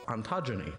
ontogeny.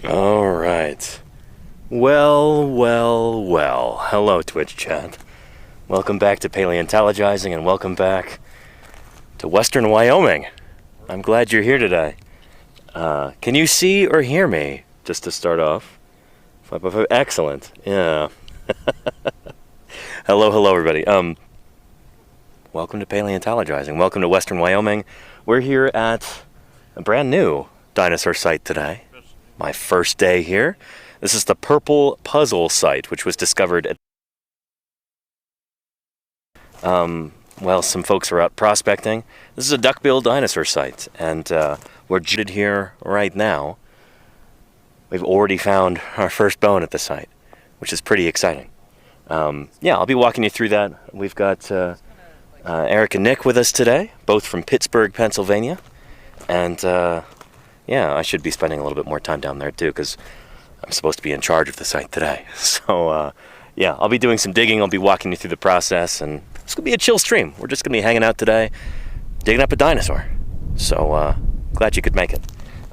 All right. Well. Hello, Twitch chat. Welcome back to Paleontologizing, and welcome back to Western Wyoming. I'm glad you're here today. Can you see or hear me, just to start off? Excellent. Yeah. Hello, everybody. Welcome to Paleontologizing. Welcome to Western Wyoming. We're here at a brand new dinosaur site today. My first day here. This is the Purple Puzzle site, which was discovered at... well, some folks are out prospecting. This is a duckbill dinosaur site, and we're here right now. We've already found our first bone at the site, which is pretty exciting. Yeah, I'll be walking you through that. We've got Eric and Nick with us today, both from Pittsburgh, Pennsylvania. And yeah, I should be spending a little bit more time down there too, because I'm supposed to be in charge of the site today. So yeah, I'll be doing some digging. I'll be walking you through the process, and it's going to be a chill stream. We're just going to be hanging out today, digging up a dinosaur. So glad you could make it.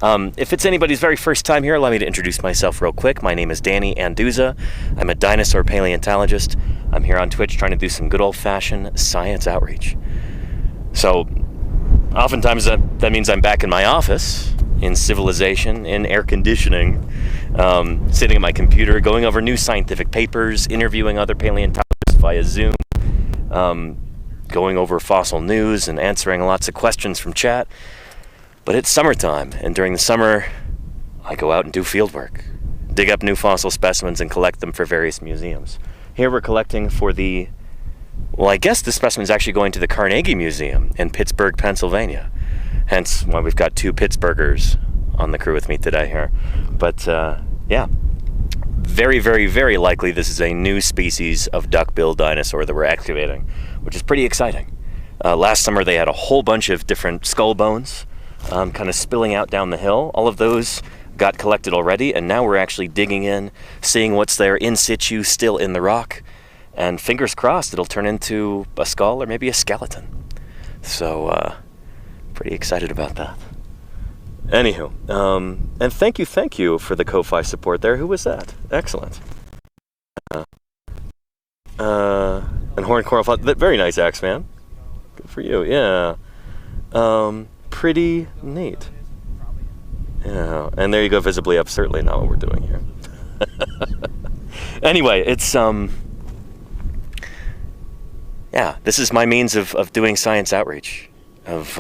If it's anybody's very first time here, allow me to introduce myself real quick. My name is Danny Anduza. I'm a dinosaur paleontologist. I'm here on Twitch trying to do some good old-fashioned science outreach. So oftentimes that means I'm back in my office, in civilization, in air conditioning, sitting at my computer, going over new scientific papers, interviewing other paleontologists via Zoom, going over fossil news and answering lots of questions from chat. But it's summertime, and during the summer, I go out and do field work, dig up new fossil specimens and collect them for various museums. Here we're collecting for the... well, I guess the specimen is actually going to the Carnegie Museum in Pittsburgh, Pennsylvania. Hence why we've got two Pittsburghers on the crew with me today here. But yeah, very likely this is a new species of duckbill dinosaur that we're excavating, which is pretty exciting. Last summer they had a whole bunch of different skull bones kind of spilling out down the hill. All of those got collected already, and now we're actually digging in, seeing what's there in situ, still in the rock. And fingers crossed it'll turn into a skull or maybe a skeleton. So, pretty excited about that. Anywho, and thank you for the Ko-Fi support there. Who was that? Excellent. And Horn Coral, very nice axe, man. Good for you, yeah. Pretty neat. Yeah, and there you go, visibly up. Certainly not what we're doing here. Anyway, it's, yeah, this is my means of doing science outreach, of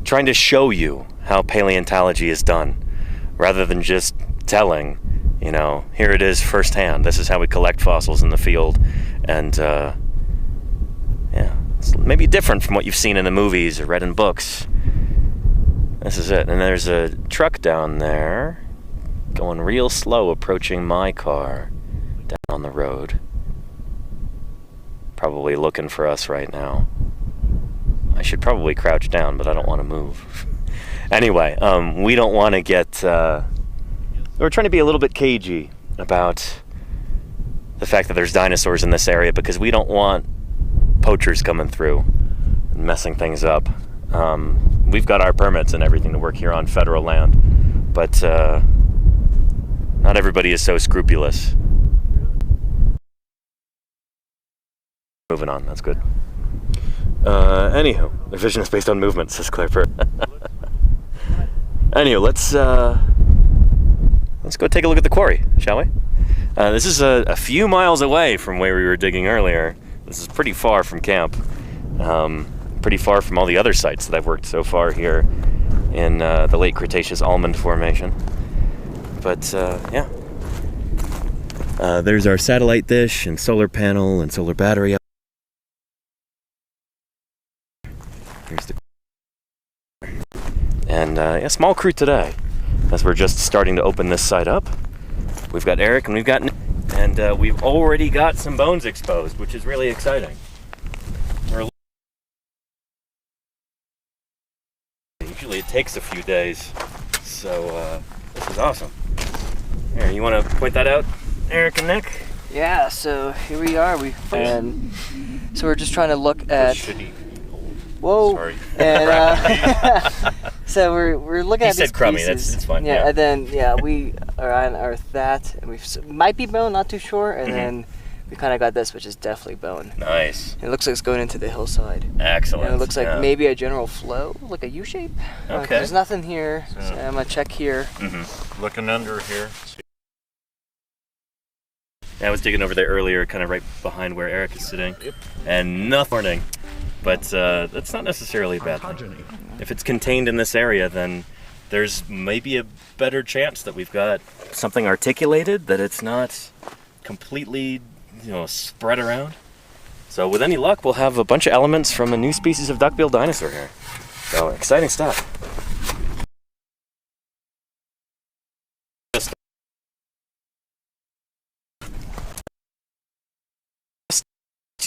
trying to show you how paleontology is done, rather than just telling, you know, here it is firsthand. This is how we collect fossils in the field, and yeah, it's maybe different from what you've seen in the movies or read in books. This is it. And there's a truck down there going real slow, approaching my car down on the road. Probably looking for us right now. I should probably crouch down, but I don't want to move. Anyway, we don't want to get... we're trying to be a little bit cagey about the fact that there's dinosaurs in this area, because we don't want poachers coming through and messing things up. We've got our permits and everything to work here on federal land, but not everybody is so scrupulous. Moving on, that's good. Anywho, the vision is based on movement, says Clapper. Anywho, let's go take a look at the quarry, shall we? This is a few miles away from where we were digging earlier. This is pretty far from camp. Pretty far from all the other sites that I've worked so far here in the late Cretaceous Almond Formation. But yeah. There's our satellite dish and solar panel and solar battery. Here's the... and yeah, small crew today, as we're just starting to open this site up. We've got Eric and we've got Nick, and we've already got some bones exposed, which is really exciting. Usually it takes a few days, so this is awesome. Here, you want to point that out, Eric and Nick? Yeah, so here we are. So we're just trying to look at... Shitty. Whoa! Sorry. And So we're looking He at these said crummy, pieces. that's fine, Yeah, yeah. and then we are on earth that, and might be bone, not too sure, and then we kind of got this, which is definitely bone. Nice. And it looks like it's going into the hillside. Excellent. And it looks like yeah. maybe a general flow, like a U shape. Okay. There's nothing here, so I'm gonna check here. Looking under here. I was digging over there earlier, kind of right behind where Eric is sitting, and nothing. But that's not necessarily a bad thing. If it's contained in this area, then there's maybe a better chance that we've got something articulated, that it's not completely, spread around. So with any luck, we'll have a bunch of elements from a new species of duckbill dinosaur here. So exciting stuff.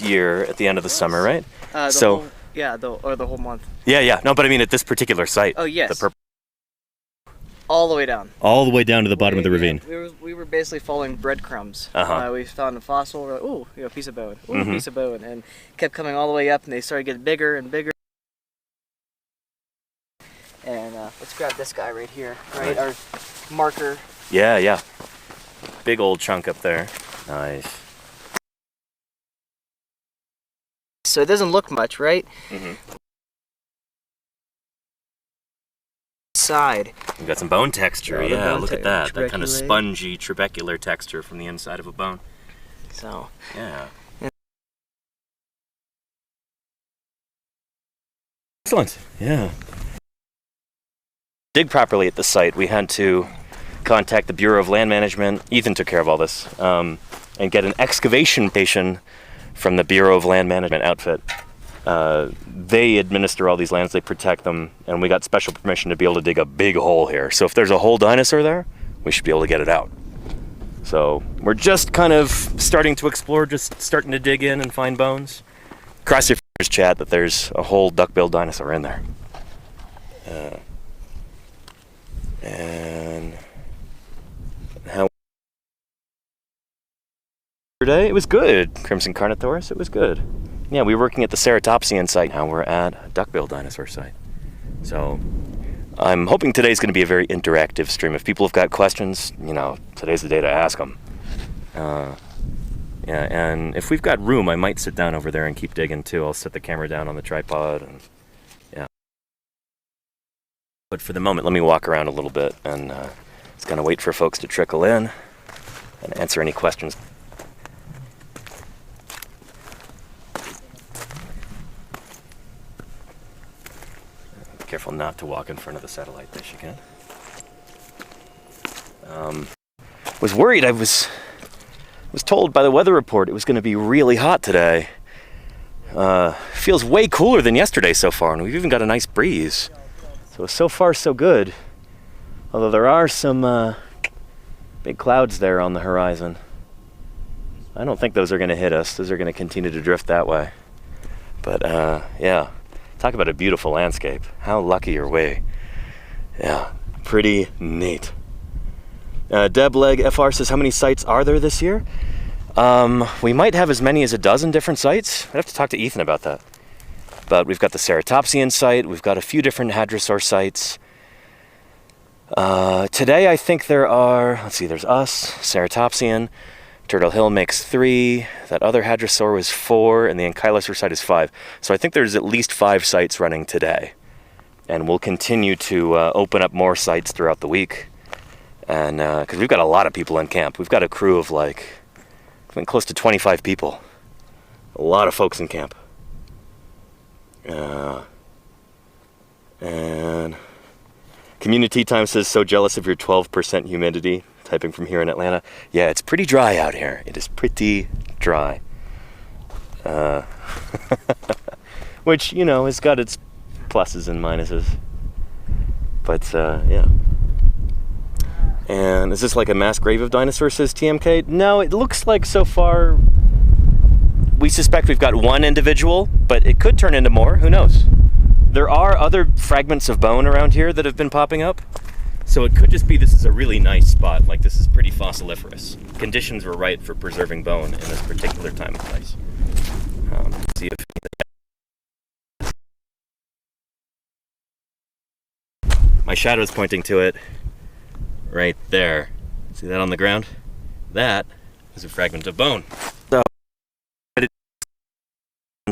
Year at the end of the summer, right? The whole month. Yeah. No, but I mean at this particular site. Oh yes. The all the way down. all the way down to the bottom of the ravine. We were basically following breadcrumbs. Uh-huh. We found a fossil. We're like, ooh, piece of bone. Ooh, piece of bone, and kept coming all the way up, and they started getting bigger and bigger. And let's grab this guy right here, right? Our marker. Yeah. Big old chunk up there. Nice. So it doesn't look much, right? Side. We've got some bone texture. Oh, the Yeah, bone look at that. That kind of trabeculate. spongy, trabecular texture from the inside of a bone. So. Yeah. Excellent. Yeah. Dig properly at the site, we had to contact the Bureau of Land Management. Ethan took care of all this. And get an excavation station from the Bureau of Land Management outfit. They administer all these lands, they protect them, and we got special permission to be able to dig a big hole here. So if there's a whole dinosaur there, we should be able to get it out. So we're just kind of starting to explore, just starting to dig in and find bones. Cross your fingers, chat, that there's a whole duckbill dinosaur in there. And how today? It was good. Crimson Carnotaurus, it was good. Yeah, we were working at the Ceratopsian site. Now we're at a duckbill dinosaur site. So I'm hoping today's going to be a very interactive stream. If people have got questions, today's the day to ask them. Yeah, and if we've got room, I might sit down over there and keep digging too. I'll set the camera down on the tripod and yeah. But for the moment, let me walk around a little bit and just kind of wait for folks to trickle in and answer any questions. Be careful not to walk in front of the satellite dish again. Was worried. I was told by the weather report it was going to be really hot today. Feels way cooler than yesterday so far, and we've even got a nice breeze. So far so good. Although there are some big clouds there on the horizon. I don't think those are going to hit us. Those are going to continue to drift that way. But yeah, talk about a beautiful landscape. How lucky are we? Yeah, pretty neat. Debleg FR says, how many sites are there this year? We might have as many as a dozen different sites. I'd have to talk to Ethan about that. But we've got the Ceratopsian site. We've got a few different hadrosaur sites. Today, I think there are, there's us, Ceratopsian. Turtle Hill makes 3. That other hadrosaur was 4, and the ankylosaur site is 5. So I think there's at least 5 sites running today. And we'll continue to open up more sites throughout the week. And because we've got a lot of people in camp. We've got a crew of close to 25 people. A lot of folks in camp. And Community Time says, so jealous of your 12% humidity. Typing from here in Atlanta. Yeah, it's pretty dry out here. It is pretty dry. Which, has got its pluses and minuses. But, yeah. And is this like a mass grave of dinosaurs, says TMK? No, it looks like so far we suspect we've got one individual, but it could turn into more. Who knows? There are other fragments of bone around here that have been popping up. So it could just be this is a really nice spot. This is pretty fossiliferous. Conditions were right for preserving bone in this particular time and place. See if My shadow is pointing to it right there. See that on the ground? That is a fragment of bone. So,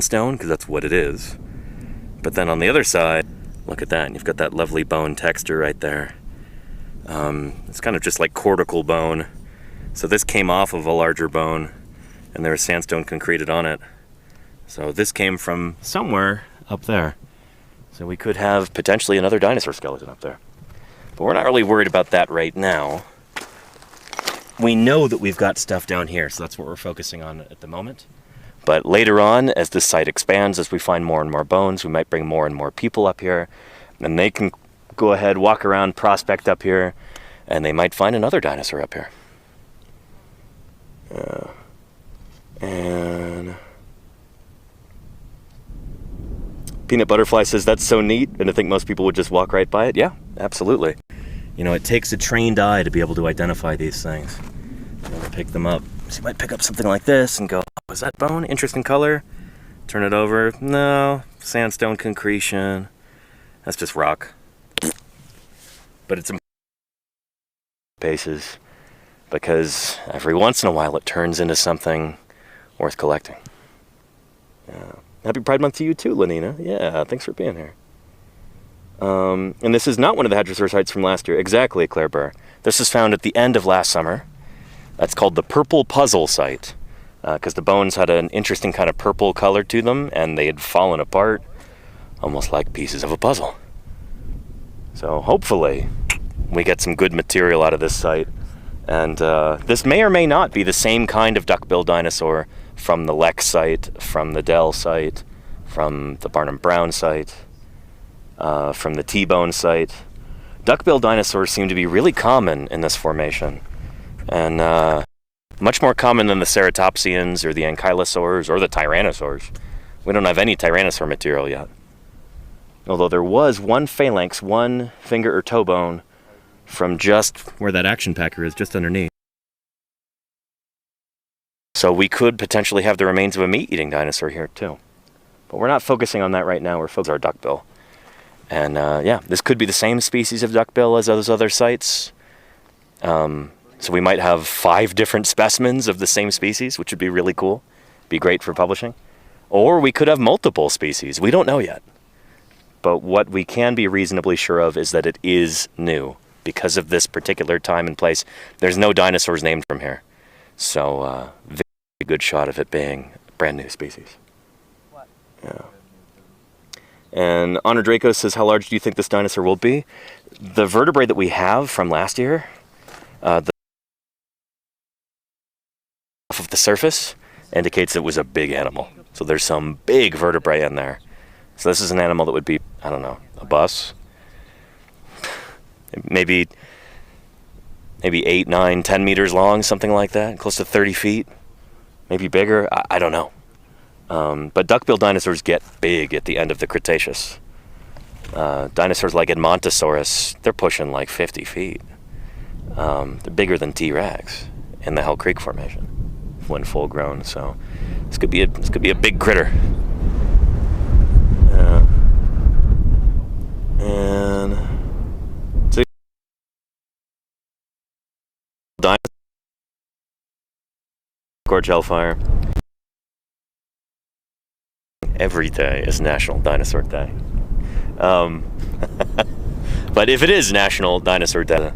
stone, because that's what it is. But then on the other side, look at that, and you've got that lovely bone texture right there. It's kind of just like cortical bone. So this came off of a larger bone, and there was sandstone concreted on it. So this came from somewhere up there. So we could have potentially another dinosaur skeleton up there. But we're not really worried about that right now. We know that we've got stuff down here, so that's what we're focusing on at the moment. But later on, as this site expands, as we find more and more bones, we might bring more and more people up here, and they can go ahead, walk around, prospect up here, and they might find another dinosaur up here. And Peanut Butterfly says that's so neat, and I think most people would just walk right by it. Yeah, absolutely. You know, it takes a trained eye to be able to identify these things. And pick them up. So you might pick up something like this and go, oh, is that bone? Interesting color. Turn it over. No, sandstone concretion. That's just rock. But it's paces because every once in a while it turns into something worth collecting. Yeah. Happy Pride Month to you too, Lenina. Yeah, thanks for being here. And this is not one of the hadrosaur sites from last year. Exactly, Claire Burr. This was found at the end of last summer. That's called the Purple Puzzle site, because the bones had an interesting kind of purple color to them, and they had fallen apart, almost like pieces of a puzzle. So hopefully we get some good material out of this site. And this may or may not be the same kind of duckbill dinosaur from the Lex site, from the Dell site, from the Barnum Brown site, from the T-bone site. Duckbill dinosaurs seem to be really common in this formation, and much more common than the ceratopsians or the ankylosaurs or the tyrannosaurs. We don't have any tyrannosaur material yet. Although there was one phalanx, one finger or toe bone from just where that action packer is, just underneath. So we could potentially have the remains of a meat-eating dinosaur here too. But we're not focusing on that right now. We're focusing on our duckbill. And yeah, this could be the same species of duckbill as those other sites. So we might have 5 different specimens of the same species, which would be really cool. Be great for publishing. Or we could have multiple species. We don't know yet. But what we can be reasonably sure of is that it is new. Because of this particular time and place, there's no dinosaurs named from here. So very good shot of it being a brand new species. What? Yeah. And Honor Draco says, how large do you think this dinosaur will be? The vertebrae that we have from last year, off of the surface, indicates it was a big animal. So there's some big vertebrae in there. So this is an animal that would be, I don't know, a bus? Maybe 8, 9, 10 meters long, something like that, close to 30 feet, maybe bigger, I don't know. But duckbill dinosaurs get big at the end of the Cretaceous. Dinosaurs like Edmontosaurus, they're pushing like 50 feet. They're bigger than T-Rex in the Hell Creek Formation when full grown, so this could be a big critter. And so Gorge Hellfire. Every day is National Dinosaur Day. But if it is National Dinosaur Day,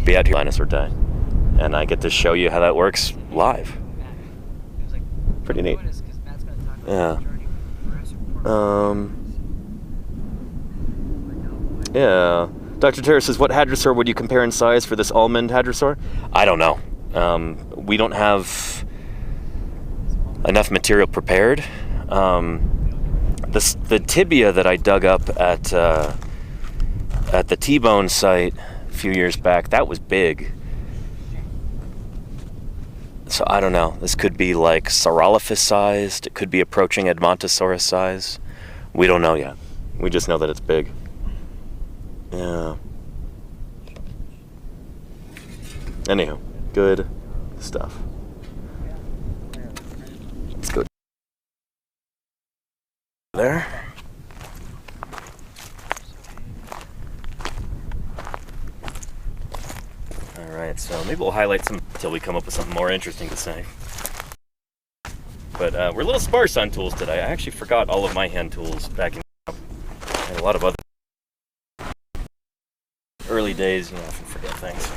be out here Dinosaur Day. And I get to show you how that works live. Pretty neat. Yeah. Yeah. Dr. Terra says, what hadrosaur would you compare in size for this almond hadrosaur? I don't know. We don't have enough material prepared. The tibia that I dug up at the T-bone site a few years back, that was big. So I don't know. This could be like Saurolophus sized. It could be approaching Edmontosaurus size. We don't know yet. We just know that it's big. Yeah. Anywho, good stuff. Let's go there. Alright, so maybe we'll highlight some until we come up with something more interesting to say. But we're a little sparse on tools today. I actually forgot all of my hand tools back in and a lot of other early days, you know, I often forget things.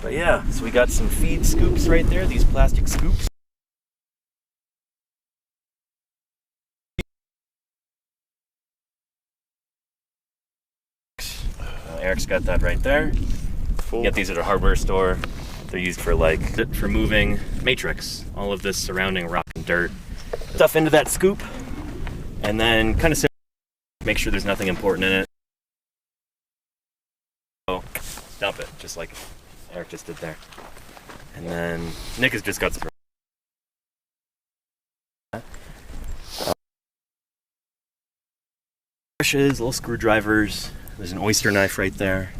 But yeah, so we got some feed scoops right there, these plastic scoops. Eric's got that right there. You get these at a hardware store. They're used for for moving matrix, all of this surrounding rock and dirt. Stuff into that scoop, and then kind of make sure there's nothing important in it. So dump it, just like Eric just did there. And then Nick has just got some brushes, little screwdrivers. There's an oyster knife right there.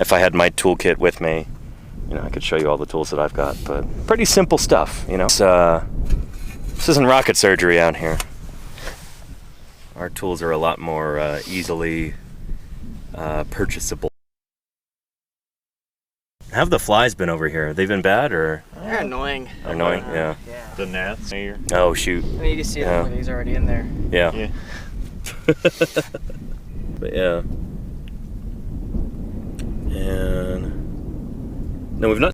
If I had my toolkit with me, you know, I could show you all the tools that I've got, but pretty simple stuff, you know. This isn't rocket surgery out here. Our tools are a lot more easily purchasable. How have the flies been over here? They've been bad, or? They're annoying. Annoying, yeah. Yeah. The gnats here. Oh, shoot. I mean, you can see them, he's already in there. Yeah. Yeah. But yeah. And no, we've not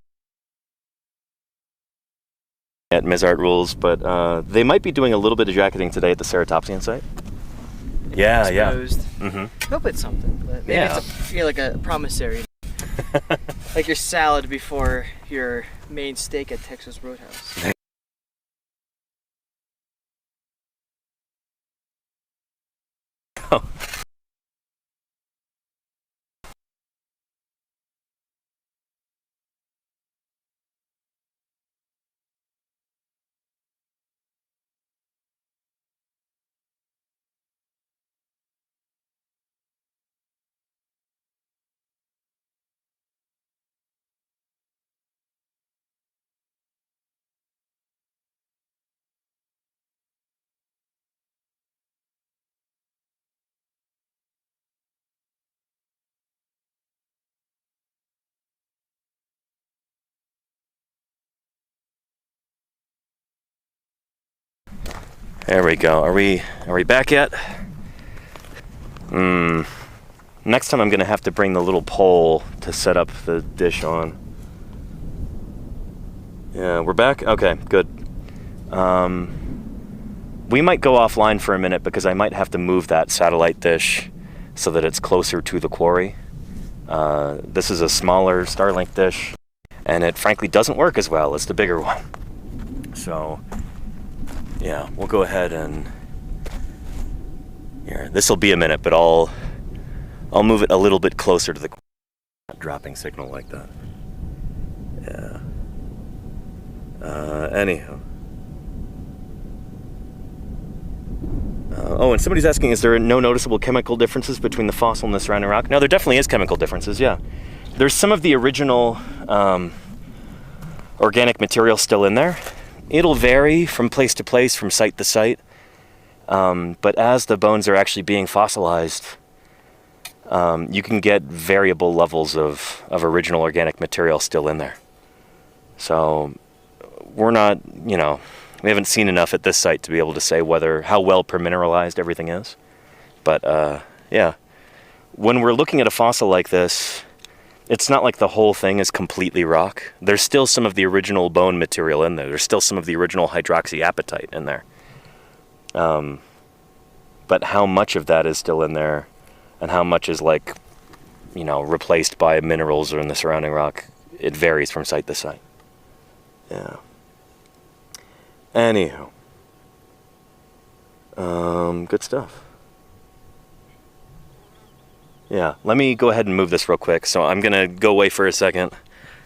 at Mizart Rules, but they might be doing a little bit of jacketing today at the Ceratopsian site. Yeah, Exposed. yeah. Mm-hmm. Hope it's something, but maybe Yeah. it's like a promissory. Like your salad before your main steak at Texas Roadhouse. There we go. Are we back yet? Next time I'm gonna have to bring the little pole to set up the dish on. Yeah, we're back? Okay, good. We might go offline for a minute because I might have to move that satellite dish so that it's closer to the quarry. This is a smaller Starlink dish, and it frankly doesn't work as well as the bigger one. So yeah, we'll go ahead and here. This will be a minute, but I'll move it a little bit closer to the dropping signal like that. Yeah. Anyhow. Oh, and somebody's asking, is there no noticeable chemical differences between the fossil and the surrounding rock? No, there definitely is chemical differences, yeah. There's some of the original organic material still in there. It'll vary from place to place, from site to site. But as the bones are actually being fossilized, you can get variable levels of original organic material still in there. So we're not, you know, we haven't seen enough at this site to be able to say how well permineralized everything is. But yeah, when we're looking at a fossil like this, it's not like the whole thing is completely rock. There's still some of the original bone material in there. There's still some of the original hydroxyapatite in there. But how much of that is still in there and how much is replaced by minerals or in the surrounding rock, it varies from site to site. Yeah. Anywho. Good stuff. Yeah, let me go ahead and move this real quick. So I'm gonna go away for a second.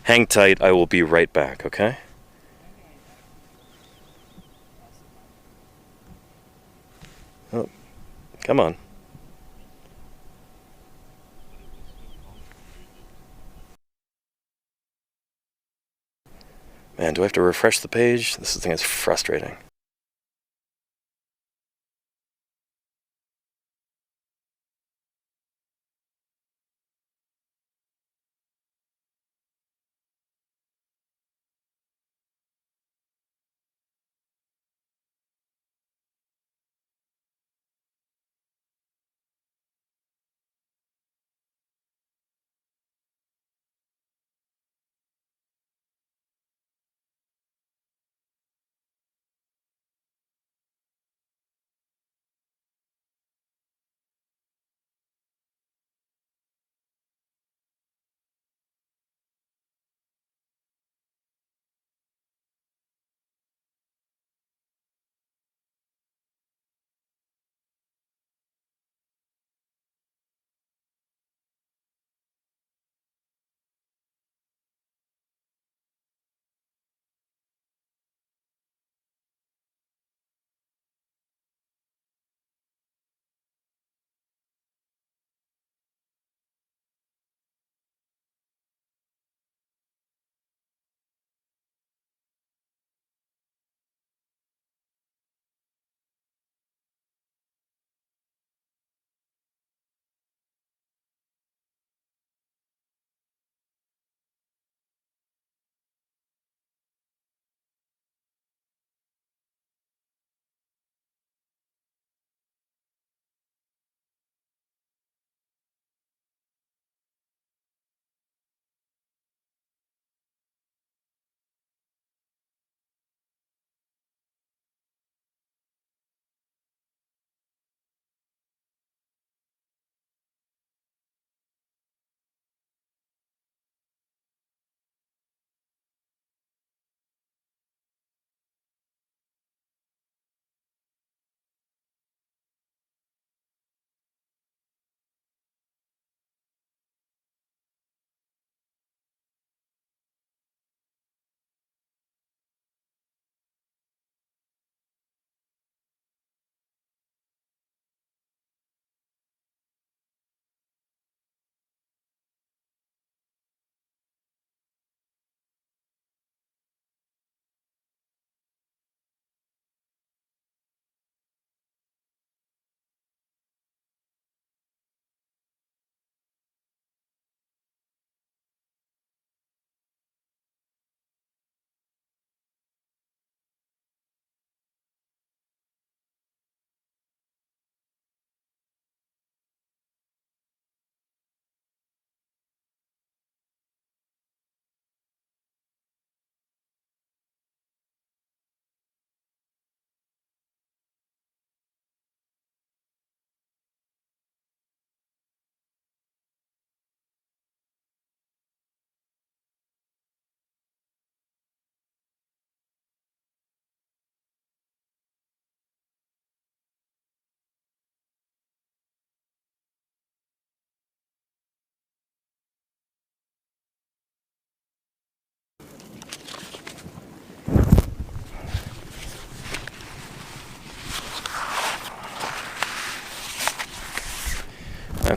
Hang tight, I will be right back, okay? Oh, come on. Man, do I have to refresh the page? This thing is frustrating.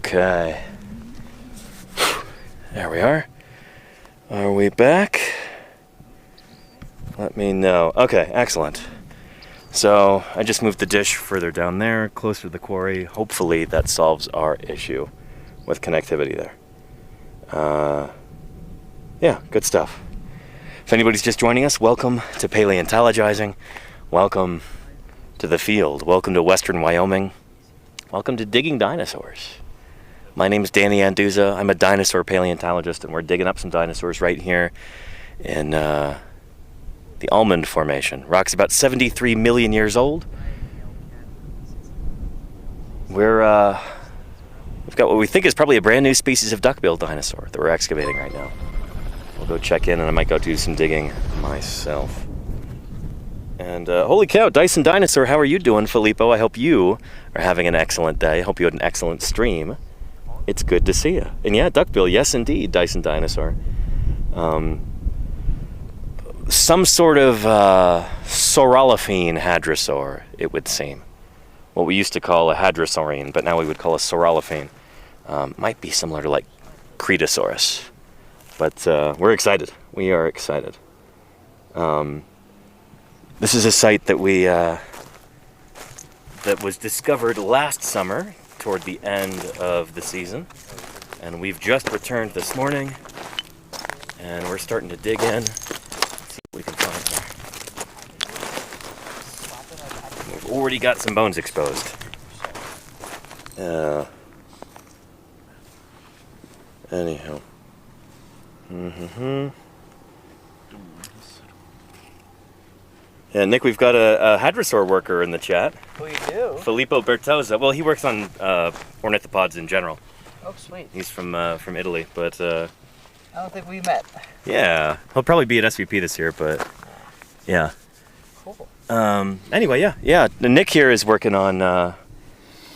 Okay. There we are. Are we back? Let me know. Okay, excellent. So I just moved the dish further down there, closer to the quarry. Hopefully that solves our issue with connectivity there. Yeah, good stuff. If anybody's just joining us, welcome to Paleontologizing. Welcome to the field. Welcome to Western Wyoming. Welcome to Digging Dinosaurs. My name is Danny Anduza. I'm a dinosaur paleontologist, and we're digging up some dinosaurs right here in the Almond Formation. Rock's about 73 million years old. We've got what we think is probably a brand new species of duckbill dinosaur that we're excavating right now. We'll go check in, and I might go do some digging myself. And holy cow, Dyson Dinosaur, how are you doing, Filippo? I hope you are having an excellent day. I hope you had an excellent stream. It's good to see you. And yeah, duckbill, yes indeed, Dyson Dinosaur. Some sort of saurolophine hadrosaur, it would seem. What we used to call a hadrosaurine, but now we would call a saurolophine. Might be similar to like Cretosaurus. But we're excited. We are excited. This is a site that that was discovered last summer toward the end of the season, and we've just returned this morning, and we're starting to dig in. See what we can find there. We've already got some bones exposed. Anyhow. Yeah, Nick, we've got a hadrosaur worker in the chat. We do? Filippo Bertozza. Well, he works on ornithopods in general. Oh, sweet. He's from Italy, but I don't think we met. yeah, he'll probably be at SVP this year, but yeah. Cool. Anyway, yeah. Nick here is working on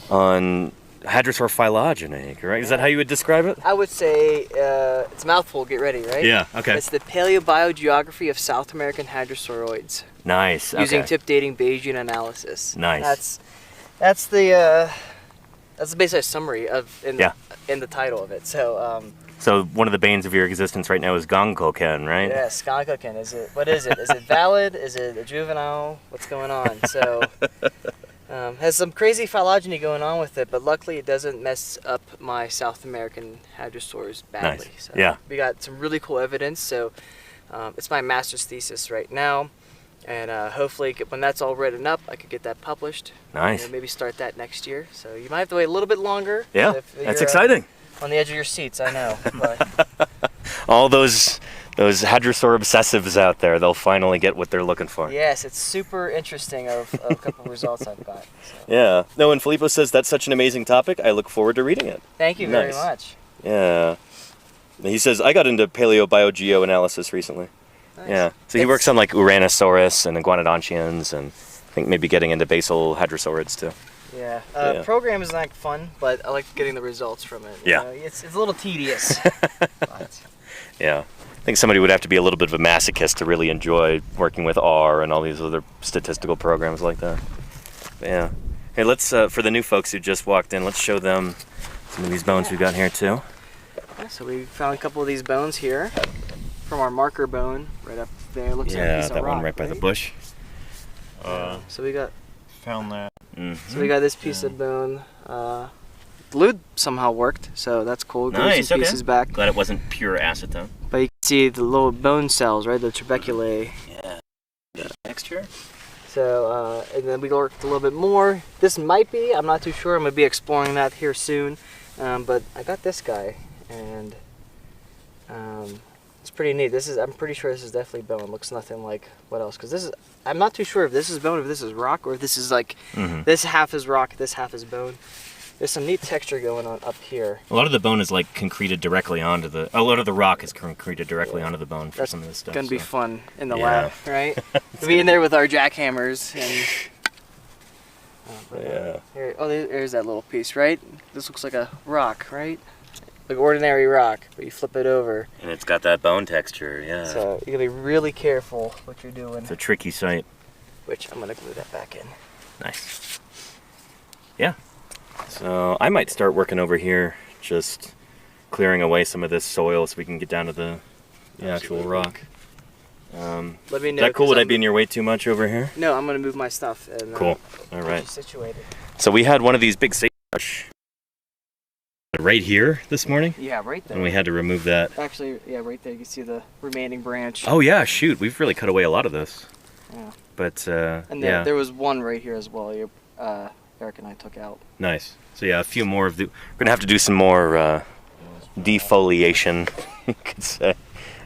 hadrosaur phylogeny, correct? Is that how you would describe it? I would say it's a mouthful. Get ready, right? Yeah. Okay. It's the paleobiogeography of South American hadrosauroids. Nice. Okay. Using tip dating Bayesian analysis. Nice. That's the basic summary in the title of it. So. So one of the banes of your existence right now is Gonkoken, right? Yes, Gonkoken. What is it? Is it valid? Is it a juvenile? What's going on? So. Has some crazy phylogeny going on with it, but luckily it doesn't mess up my South American hadrosaurs badly. Nice. So Yeah. We got some really cool evidence, so it's my master's thesis right now, and hopefully when that's all written up, I could get that published. Nice. And maybe start that next year. So you might have to wait a little bit longer. Yeah, that's exciting. On the edge of your seats, I know. But all those hadrosaur obsessives out there, they'll finally get what they're looking for. yes, it's super interesting of a couple of results I've got. So. Yeah. No, and Filippo says that's such an amazing topic. I look forward to reading it. Thank you very Nice. much. Yeah. He says I got into paleobiogeoanalysis recently. Nice. Yeah. So he works on like Uranosaurus and iguanodontians, and I think maybe getting into basal hadrosaurids too. Yeah. Yeah. Program is like fun, but I like getting the results from it. Yeah. You know, it's a little tedious. But, Yeah. I think somebody would have to be a little bit of a masochist to really enjoy working with R and all these other statistical programs like that. But yeah. Hey, let's for the new folks who just walked in, let's show them some of these bones we've got here too. yeah, so we found a couple of these bones here from our marker bone right up there. Looks like a piece of that rock, one right by the bush. So we got Found that. this piece of bone. Glue somehow worked, so that's cool. Glue Nice, some okay. pieces back. Glad it wasn't pure acetone. But you can see the little bone cells, right? The trabeculae. Yeah. Texture? So, and then we worked a little bit more. This might be, I'm not too sure. I'm going to be exploring that here soon. But I got this guy, and it's pretty neat. I'm pretty sure this is definitely bone. Looks nothing like what else. Because I'm not too sure if this is bone, if this is rock, or if this is like, this half is rock, this half is bone. There's some neat texture going on up here. A lot of the bone is like concreted directly onto a lot of the rock is concreted directly onto the bone for That's some of this stuff. gonna be fun in the Yeah. lab, right? We'll be in there with our jackhammers and. Yeah. There's that little piece, right? This looks like a rock, right? Like ordinary rock, but you flip it over. And it's got that bone texture, yeah. So you gotta be really careful what you're doing. It's a tricky site. Which I'm gonna glue that back in. Nice. Yeah. So I might start working over here, just clearing away some of this soil so we can get down to the actual rock. Let me know. Is that cool? 'cause Would I I'm- be in your way too much over here? No, I'm gonna move my stuff. And, Cool. All get right. you situated. So we had one of these big sagebrush right here this morning, Yeah, right there. and we had to remove that. Actually, yeah, right there. You can see the remaining branch. Oh yeah, shoot, we've really cut away a lot of this. Yeah. But And yeah, there was one right here as well. Eric and I took out. nice. So yeah, a few more of the. We're gonna have to do some more defoliation, you could say.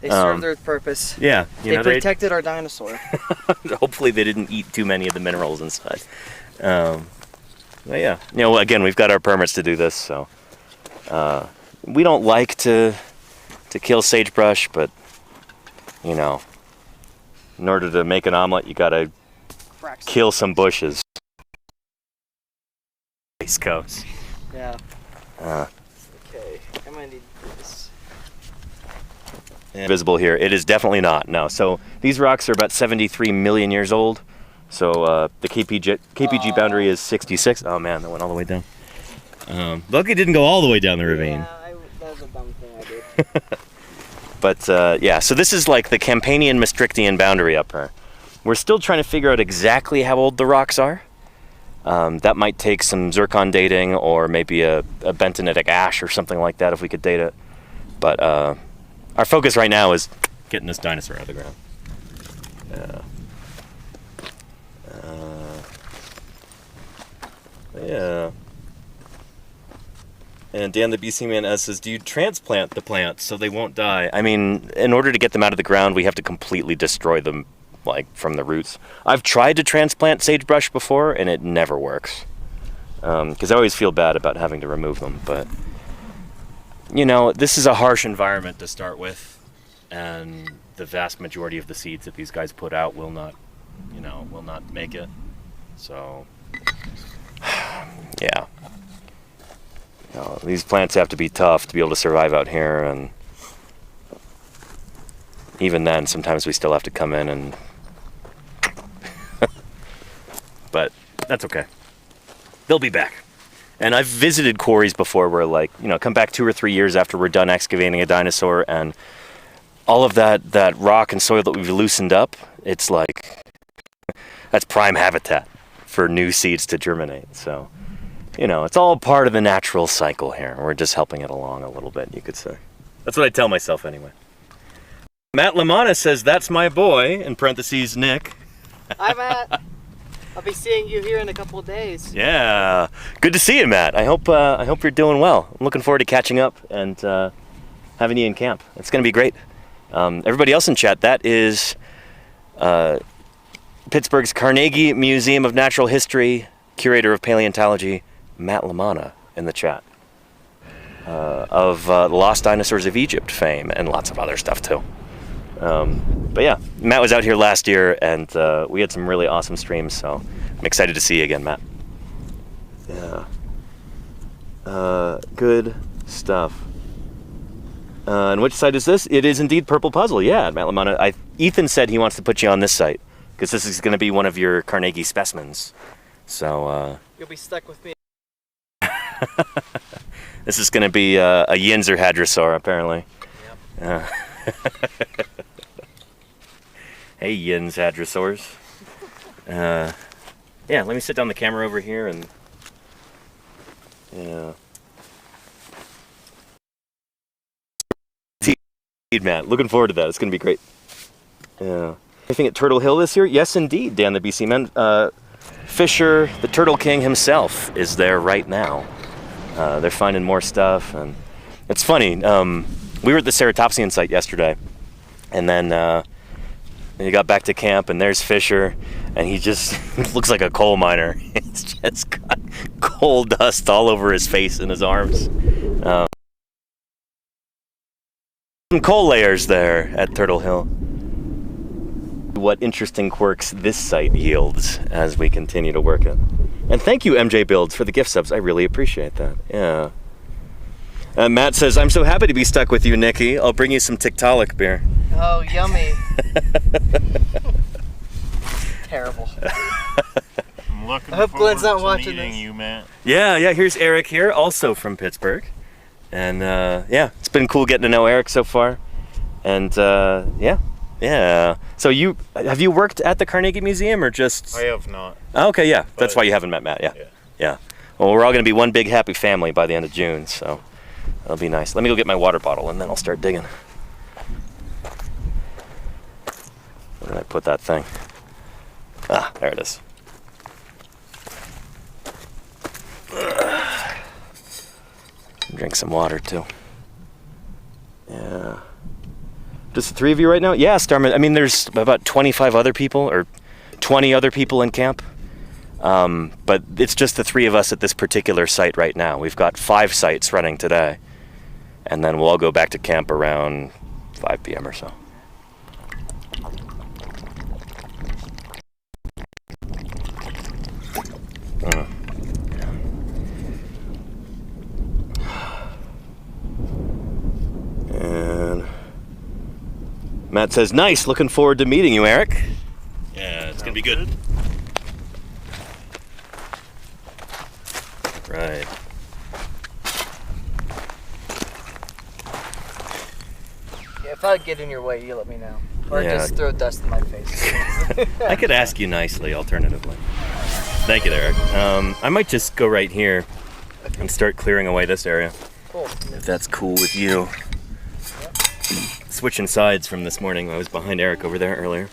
They served their purpose. Yeah, you They know, protected our dinosaur. hopefully they didn't eat too many of the minerals inside. But yeah, you know, again, we've got our permits to do this, so we don't like to kill sagebrush, but you know, in order to make an omelet, you gotta kill some bushes. East Coast. Yeah. Uh, Okay. I might need this. Visible here. It is definitely not. No. So these rocks are about 73 million years old. So the KPG boundary is 66. Oh man, that went all the way down. Luckily, it didn't go all the way down the ravine. Yeah, that was a dumb thing I did. But yeah, so this is like the Campanian-Maastrichtian boundary up here. We're still trying to figure out exactly how old the rocks are. That might take some zircon dating or maybe a bentonitic ash or something like that if we could date it. But our focus right now is getting this dinosaur out of the ground. Yeah. And Dan the BC Man S says, do you transplant the plants so they won't die? I mean, in order to get them out of the ground, we have to completely destroy them, like, from the roots. I've tried to transplant sagebrush before, and it never works. Because I always feel bad about having to remove them. But, you know, this is a harsh environment to start with, and the vast majority of the seeds that these guys put out will not make it. So, yeah. You know, these plants have to be tough to be able to survive out here, and even then, sometimes we still have to come in and... But that's okay. They'll be back. And I've visited quarries before where, like, you know, come back 2 or 3 years after we're done excavating a dinosaur, and all of that rock and soil that we've loosened up, it's like, that's prime habitat for new seeds to germinate. So, you know, it's all part of the natural cycle here. We're just helping it along a little bit, you could say. That's what I tell myself anyway. Matt Lamana says, that's my boy, in parentheses, Nick. Hi, Matt. I'll be seeing you here in a couple of days. Yeah, good to see you, Matt. I hope you're doing well. I'm looking forward to catching up and having you in camp. It's going to be great. Everybody else in chat, that is Pittsburgh's Carnegie Museum of Natural History, curator of paleontology, Matt Lamana, in the chat. Of the Lost Dinosaurs of Egypt fame and lots of other stuff too. But yeah, Matt was out here last year, and we had some really awesome streams, so I'm excited to see you again, Matt. Yeah. Good stuff. And which site is this? It is indeed Purple Puzzle, yeah, Matt Lamana. Ethan said he wants to put you on this site, because this is going to be one of your Carnegie specimens. So, You'll be stuck with me. this is going to be a Yinzer hadrosaur, apparently. Yep. Hey, Yins hadrosaurs. Yeah, let me sit down the camera over here and... Yeah. Matt, looking forward to that. It's going to be great. Yeah. Anything at Turtle Hill this year? Yes, indeed, Dan the BC Man. Fisher, the Turtle King himself, is there right now. They're finding more stuff, and it's funny. We were at the Ceratopsian site yesterday, and then he got back to camp, and there's Fisher, and he just looks like a coal miner. It's just got coal dust all over his face and his arms. Some coal layers there at Turtle Hill. What interesting quirks this site yields as we continue to work it. And thank you, MJ Builds, for the gift subs. I really appreciate that. Yeah. Matt says, I'm so happy to be stuck with you, Nikki. I'll bring you some Tiktaalik beer. Oh, yummy. Terrible. I'm looking I hope Glenn's not forward to watching meeting this. you, Matt. Yeah, here's Eric here, also from Pittsburgh. And yeah, it's been cool getting to know Eric so far. And yeah. So have you worked at the Carnegie Museum or just? I have not. Oh, okay, yeah. That's But- why you haven't met Matt, yeah. Yeah. Yeah. Well, we're all going to be one big happy family by the end of June, so that'll be nice. Let me go get my water bottle and then I'll start digging. Where did I put that thing? Ah, there it is. Drink some water too. Yeah. Just the three of you right now? Yeah, Starman. I mean, there's about 25 other people or 20 other people in camp. But it's just the three of us at this particular site right now. We've got 5 sites running today. And then we'll all go back to camp around 5 p.m. or so. And Matt says, nice, looking forward to meeting you, Eric. Yeah, it's gonna be good. Right. Yeah, if I get in your way, you let me know. Or Yeah. just throw dust in my face. I could ask you nicely, alternatively. Thank you, Eric. I might just go right here and start clearing away this area, Cool. if that's cool with you. Switching sides from this morning. I was behind Eric over there earlier.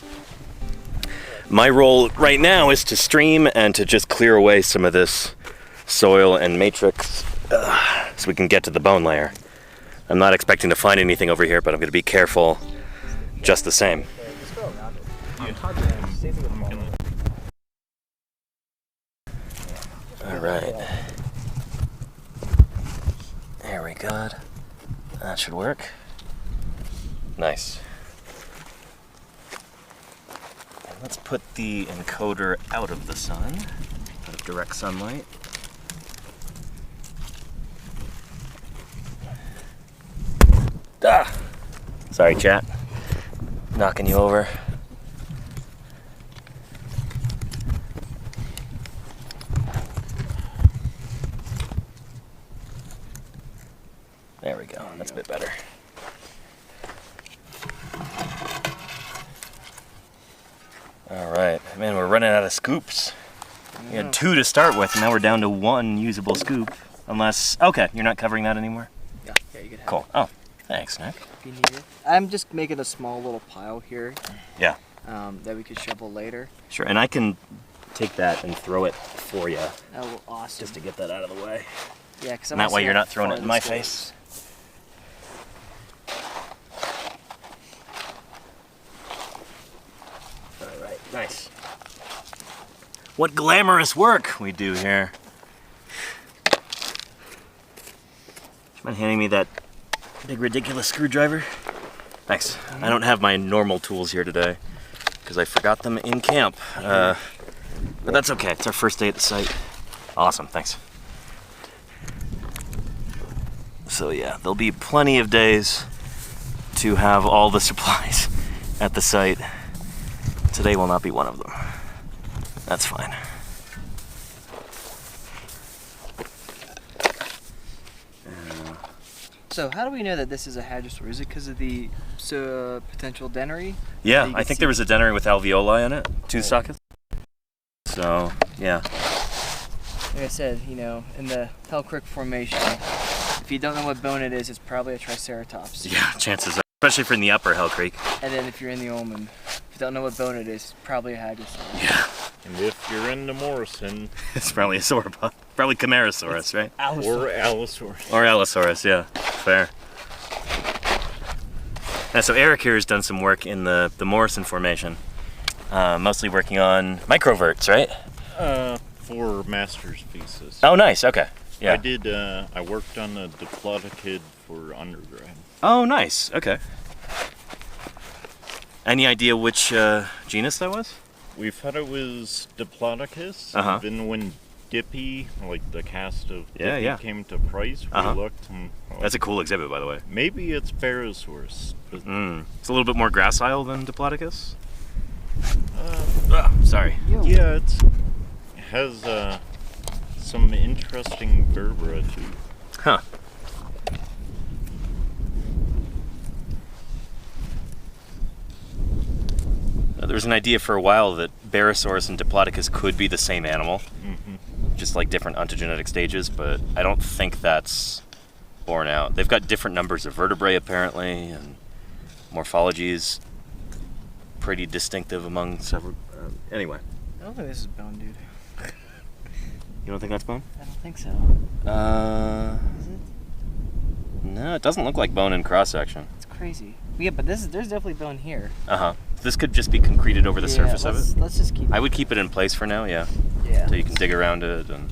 My role right now is to stream and to just clear away some of this soil and matrix so we can get to the bone layer. I'm not expecting to find anything over here, but I'm going to be careful just the same. Just go around it. I'm talking stay to the ball. All right. There we go. That should work. Nice. And let's put the encoder out of the sun, out of direct sunlight. Ah! Sorry, chat. Knocking you over. There we go. That's a bit better. All right, man, we're running out of scoops. We had 2 to start with, and now we're down to 1 usable scoop. Unless, okay, you're not covering that anymore? Yeah, you can have Cool. Oh, thanks, Nick. it if you need it. I'm just making a small little pile here Yeah, that we could shovel later. sure. And I can take that and throw it for you, Oh, awesome. just to get that out of the way. Yeah, because And that way you're not throwing it in my face. All right, nice. What glamorous work we do here. Do you mind handing me that big ridiculous screwdriver? Thanks. I don't have my normal tools here today because I forgot them in camp. But that's okay. It's our first day at the site. Awesome. Thanks. So yeah, there'll be plenty of days to have all the supplies at the site. Today will not be one of them. That's fine. So how do we know that this is a hadrosaur? Is it because of the potential dentary? Yeah, You I can think see- there was a dentary with alveoli in it, tooth sockets. So yeah, Like I said, you know, in the Hell Creek Formation, if you don't know what bone it is, it's probably a Triceratops. yeah, chances are, especially for in the upper Hell Creek. And then if you're in the Omen, if you don't know what bone it is, it's probably a hadrosaur. Yeah, And if you're into Morrison it's probably a sauropod, probably Camarasaurus, right? or Allosaurus, Or Allosaurus, yeah, fair. Yeah, so Eric here has done some work in the Morrison Formation, mostly working on microverts, right? for master's thesis. Oh, nice. Okay. Yeah. I did. I worked on the Diplodocid for undergrad. Oh, nice. Okay. Any idea which genus that was? We thought it was Diplodocus. Uh-huh. Then when Dippy, like the cast of Yeah, Dippy, yeah. came to Price, we Uh-huh. looked and That's a cool exhibit, by the way. maybe it's Barosaurus. But, It's a little bit more gracile than Diplodocus. Sorry. yeah, it has some interesting vertebra too. Huh. There was an idea for a while that Barosaurus and Diplodocus could be the same animal, just like different ontogenetic stages, but I don't think that's borne out. They've got different numbers of vertebrae apparently, and morphology is pretty distinctive among several. Anyway. I don't think this is bone, dude. You don't think that's bone? I don't think so. Is it? No, it doesn't look like bone in cross section. It's crazy. Yeah, but there's definitely bone here. This could just be concreted over the surface of it. Let's just keep it. I would keep it in place for now, yeah. Yeah. So you can dig around it, and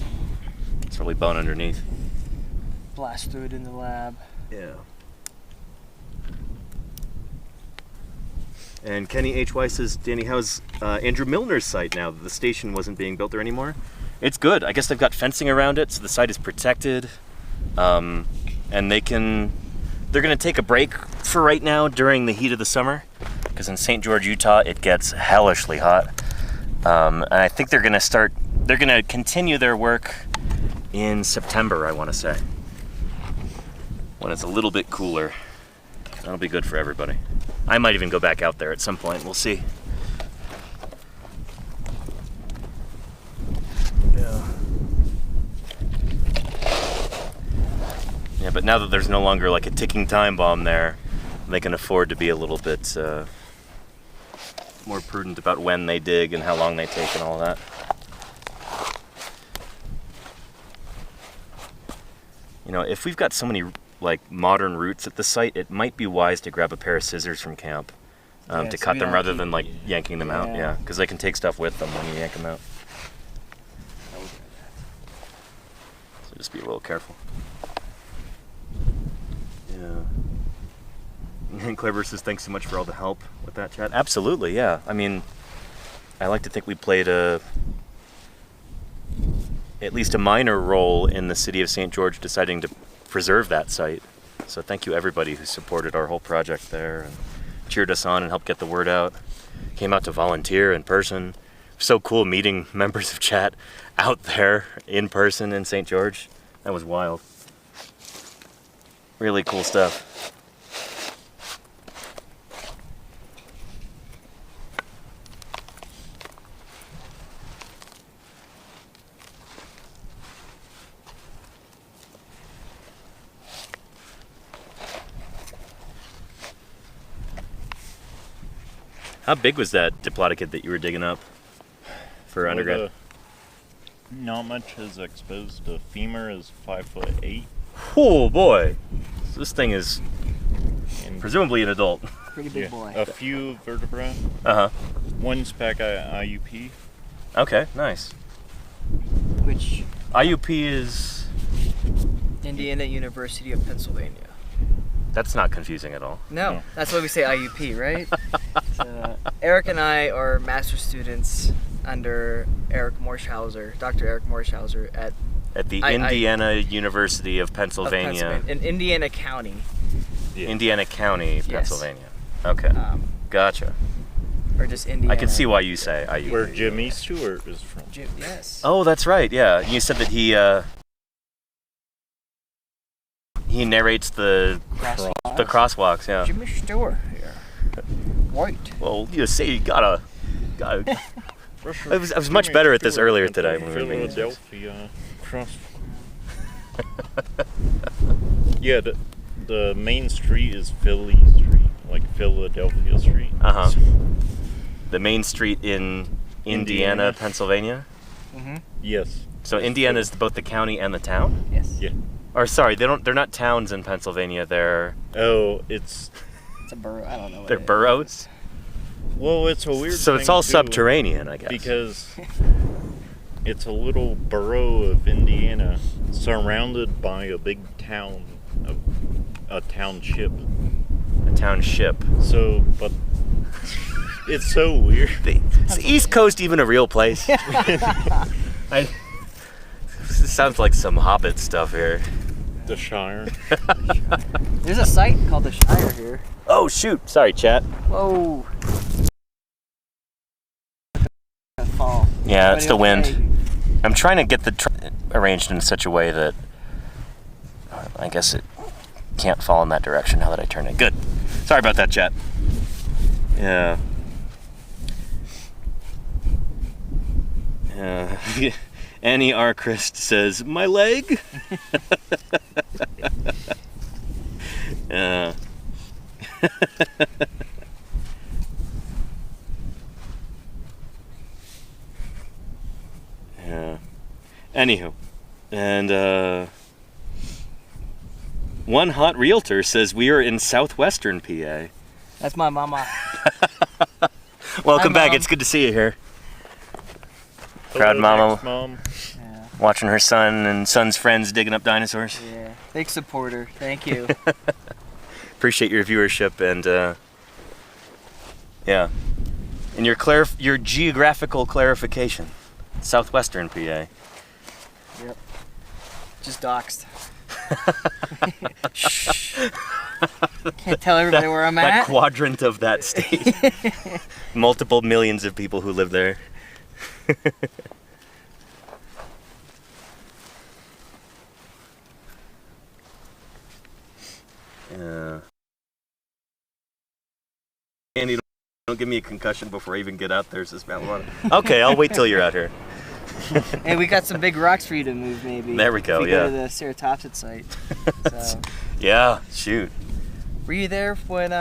it's probably bone underneath. Blast through it in the lab. Yeah. And Kenny H. Weiss says, Danny, how's Andrew Milner's site now that the station wasn't being built there anymore? It's good. I guess they've got fencing around it, so the site is protected. And they're going to take a break for right now during the heat of the summer, because in St. George, Utah, it gets hellishly hot. And I think they're going to continue their work in September, I want to say, when it's a little bit cooler. That'll be good for everybody. I might even go back out there at some point. We'll see. Yeah, but now that there's no longer like a ticking time bomb there, they can afford to be a little bit more prudent about when they dig and how long they take and all that. You know, if we've got so many like modern roots at the site, it might be wise to grab a pair of scissors from camp to so cut we them don't rather keep- than like yanking them out. Yeah, because they can take stuff with them when you yank them out. So just be a little careful. Yeah. And Clever says, thanks so much for all the help with that, chat. Absolutely, yeah. I mean, I like to think we played at least a minor role in the city of St. George deciding to preserve that site. So thank you everybody who supported our whole project there and cheered us on and helped get the word out. Came out to volunteer in person. So cool meeting members of chat out there in person in St. George. That was wild. Really cool stuff. How big was that diplodocid that you were digging up for undergrad? Not much is exposed. The femur is 5'8". Oh boy! So this thing is And presumably an adult. Pretty big boy. a few vertebrae. Uh-huh. One spec IUP. Okay, nice. Which IUP is... Indiana University of Pennsylvania. That's not confusing at all. No, No. that's why we say IUP, right? So, Eric and I are master students under Eric Morshauser, Dr. Eric Morshauser at At the Indiana University of Pennsylvania. in Indiana County. Yeah. Indiana County, Yes. Pennsylvania. Okay, gotcha. Or just Indiana. I can see why you say IUP. Where Jimmy Stewart is from. Yes. Oh, that's right, yeah. You said that he narrates the crosswalks, yeah. Jimmy Stewart here. White. Well, you say you gotta. I was much better at this earlier today when we were making jokes. Philadelphia cross. Yeah, the main street is Philly Street, like Philadelphia Street. Uh-huh. The main street in Indiana, Pennsylvania. Mm-hmm. Yes. So Indiana is both the county and the town? Yes. Yeah. Or sorry, they're not towns in Pennsylvania. They're It's a borough. I don't know. What they're it boroughs. well, it's a weird. So it's thing, all too, subterranean, I guess. because it's a little borough of Indiana surrounded by a big town, a township. a township. So, but it's so weird. Is the East Coast even a real place? This sounds like some Hobbit stuff here. The Shire. There's a site called the Shire here. Oh shoot! Sorry, chat. Whoa. Fall. Yeah, it's the wind. I'm trying to get the arranged in such a way that I guess it can't fall in that direction now that I turn it. Good. Sorry about that, chat. Yeah. Annie Archrist says, "My leg." Yeah. Yeah. Anywho, and one hot realtor says we are in southwestern PA. That's my mama. Welcome Hi, back. Mom. It's good to see you here. Hello, Proud mama. next mom. Yeah. Watching her son and son's friends digging up dinosaurs. Yeah. Big supporter. Thank you. Appreciate your viewership and yeah, and your geographical clarification. Southwestern PA. Yep. Just doxed. Shh. Can't tell everybody where I'm That at. quadrant of that state. Multiple millions of people who live there. Yeah. Andy, don't give me a concussion before I even get out there, says Matt Lamont. Okay, I'll wait till you're out here. Hey, we got some big rocks for you to move, maybe. There we go, if we yeah. go to the Ceratopsid site. So, Yeah, shoot. were you there when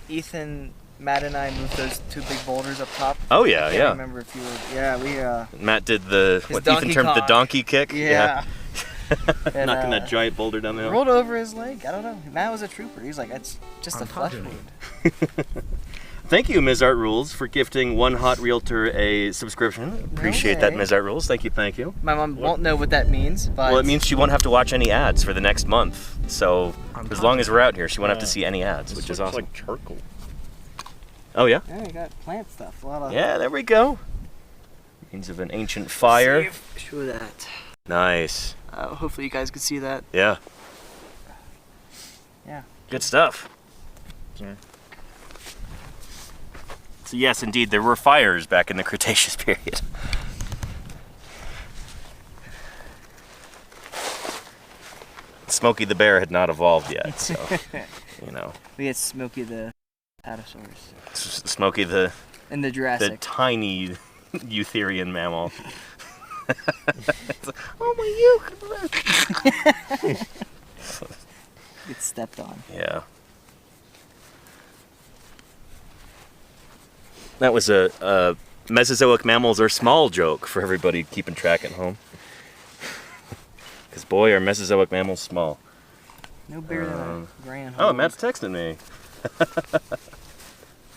Ethan, Matt, and I moved those two big boulders up top? Oh yeah, I can't yeah. remember if you were. Yeah, we. Matt did the His what Ethan donkey termed the Kong. donkey kick. Yeah. And, Knocking that giant boulder down the hill. Rolled over his leg. I don't know. Matt was a trooper. He's like, that's just a flesh wound. Thank you, Ms. Art Rules, for gifting one hot realtor a subscription. Appreciate that, way. Ms. Art Rules. Thank you, thank you. My mom won't know what that means, but Well, it means she won't have to watch any ads for the next month. So as long as we're out here, she won't have to see any ads, which is Looks awesome. like charcoal. Oh yeah? yeah, we got plant stuff. A lot of Yeah, there we go. Means of an ancient fire. Show that. Nice. Hopefully you guys can see that. Yeah. Yeah. Good stuff. Sorry. So yes, indeed, there were fires back in the Cretaceous period. Smokey the Bear had not evolved yet, so, you know. We had Smokey the Apatosaurus Smokey the and the Jurassic. tiny eutherian mammal. Oh my you! Get stepped on. Yeah. That was a Mesozoic mammals are small joke for everybody keeping track at home. Because boy, are Mesozoic mammals small. No bigger than a grand. Oh, Matt's texting me.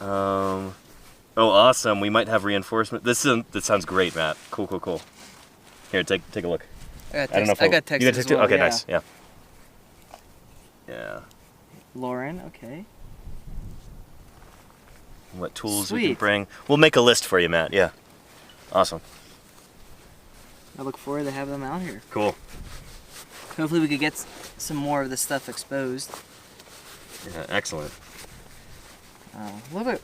Oh, awesome. We might have reinforcement. This sounds great, Matt. Cool, cool, cool. Here, take a look. I I don't know if I got text you got as text too? well, Okay, yeah. nice. Yeah. Yeah. Lauren, okay. What tools we can Sweet. bring. We'll make a list for you, Matt. Yeah. Awesome. I look forward to having them out here. Cool. Hopefully we could get some more of this stuff exposed. Yeah, excellent. A little bit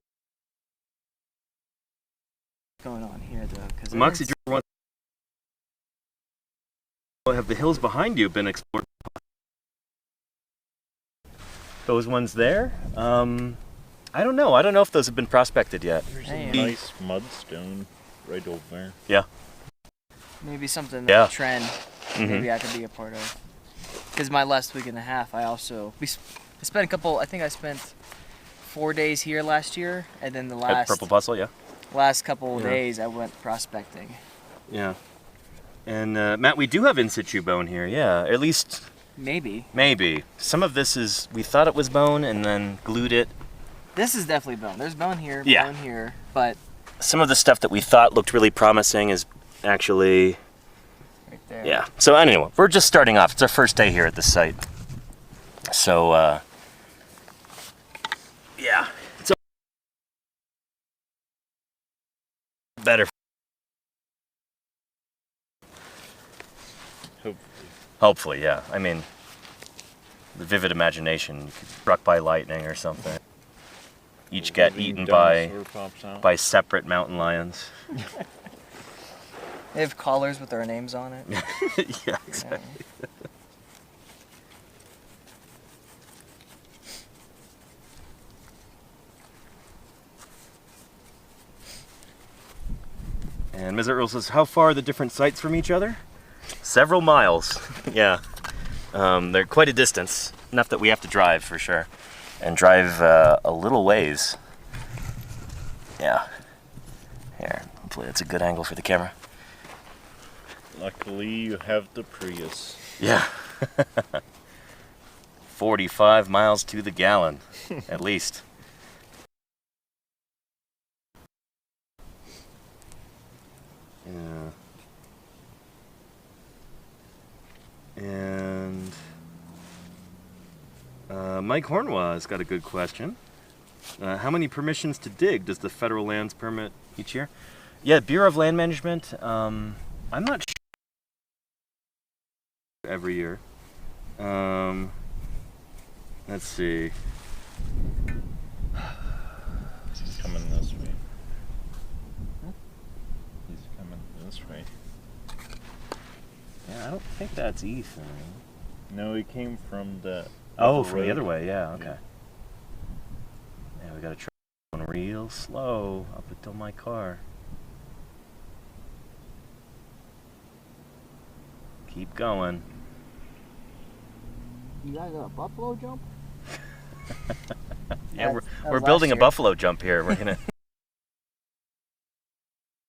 going on here though, because Moxie Drew have the hills behind you been explored? Those ones there? I don't know. I don't know if those have been prospected yet. There's Hey. a nice mudstone right over there. Yeah. maybe something Yeah. a trend. Mhm. Maybe I could be a part of. Because my last week and a half, I spent a couple. I think I spent 4 days here last year, and then the At last Purple Puzzle, yeah. last couple of Yeah. days I went prospecting. Yeah. And Matt, we do have in situ bone here. Yeah, at least Maybe maybe. Some of this is we thought it was bone and then glued it. this is definitely bone. There's bone here, Yeah. bone here, but Some of the stuff that we thought looked really promising is actually right there. yeah. So anyway, we're just starting off. It's our first day here at the site. So yeah, it's better. Hopefully, yeah. I mean, the vivid imagination, you could be struck by lightning or something. Each get eaten Dinosaur pops out. by separate mountain lions. They have collars with our names on it. Yeah, exactly. And Ms. Earl says, how far are the different sites from each other? Several miles. Yeah. They're quite a distance. Enough that we have to drive for sure. And drive a little ways. Yeah. Here, hopefully that's a good angle for the camera. Luckily, you have the Prius. Yeah. 45 miles to the gallon, at least. Yeah. And Mike Hornwa has got a good question. How many permissions to dig does the federal lands permit each year? Yeah, Bureau of Land Management. I'm not sure. Every year. Let's see. He's coming this way. He's coming this way. Yeah, I don't think that's Ethan. No, he came from the. Oh, other from the road. other way. Yeah. Okay. Yeah, we gotta try going real slow up until my car. Keep going. You guys got a buffalo jump? Yeah, That we're was building last a year. buffalo jump here. We're gonna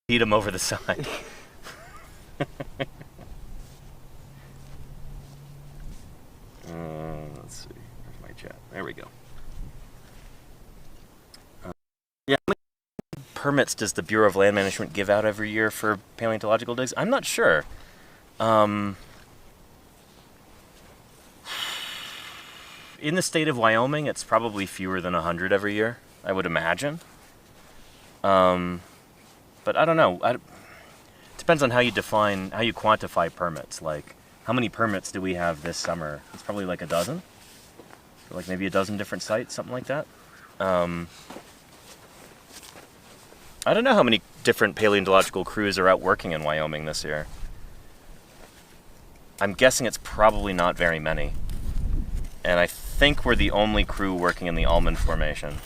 beat him over the side. Let's see. Where's my chat? There we go. Yeah. How many permits does the Bureau of Land Management give out every year for paleontological digs? I'm not sure. In the state of Wyoming, it's probably fewer than 100 every year, I would imagine. But I don't know. It depends on how you quantify permits. Like, how many permits do we have this summer? It's probably like a dozen. Or like maybe a dozen different sites, something like that. I don't know how many different paleontological crews are out working in Wyoming this year. I'm guessing it's probably not very many. And I think we're the only crew working in the Almond Formation.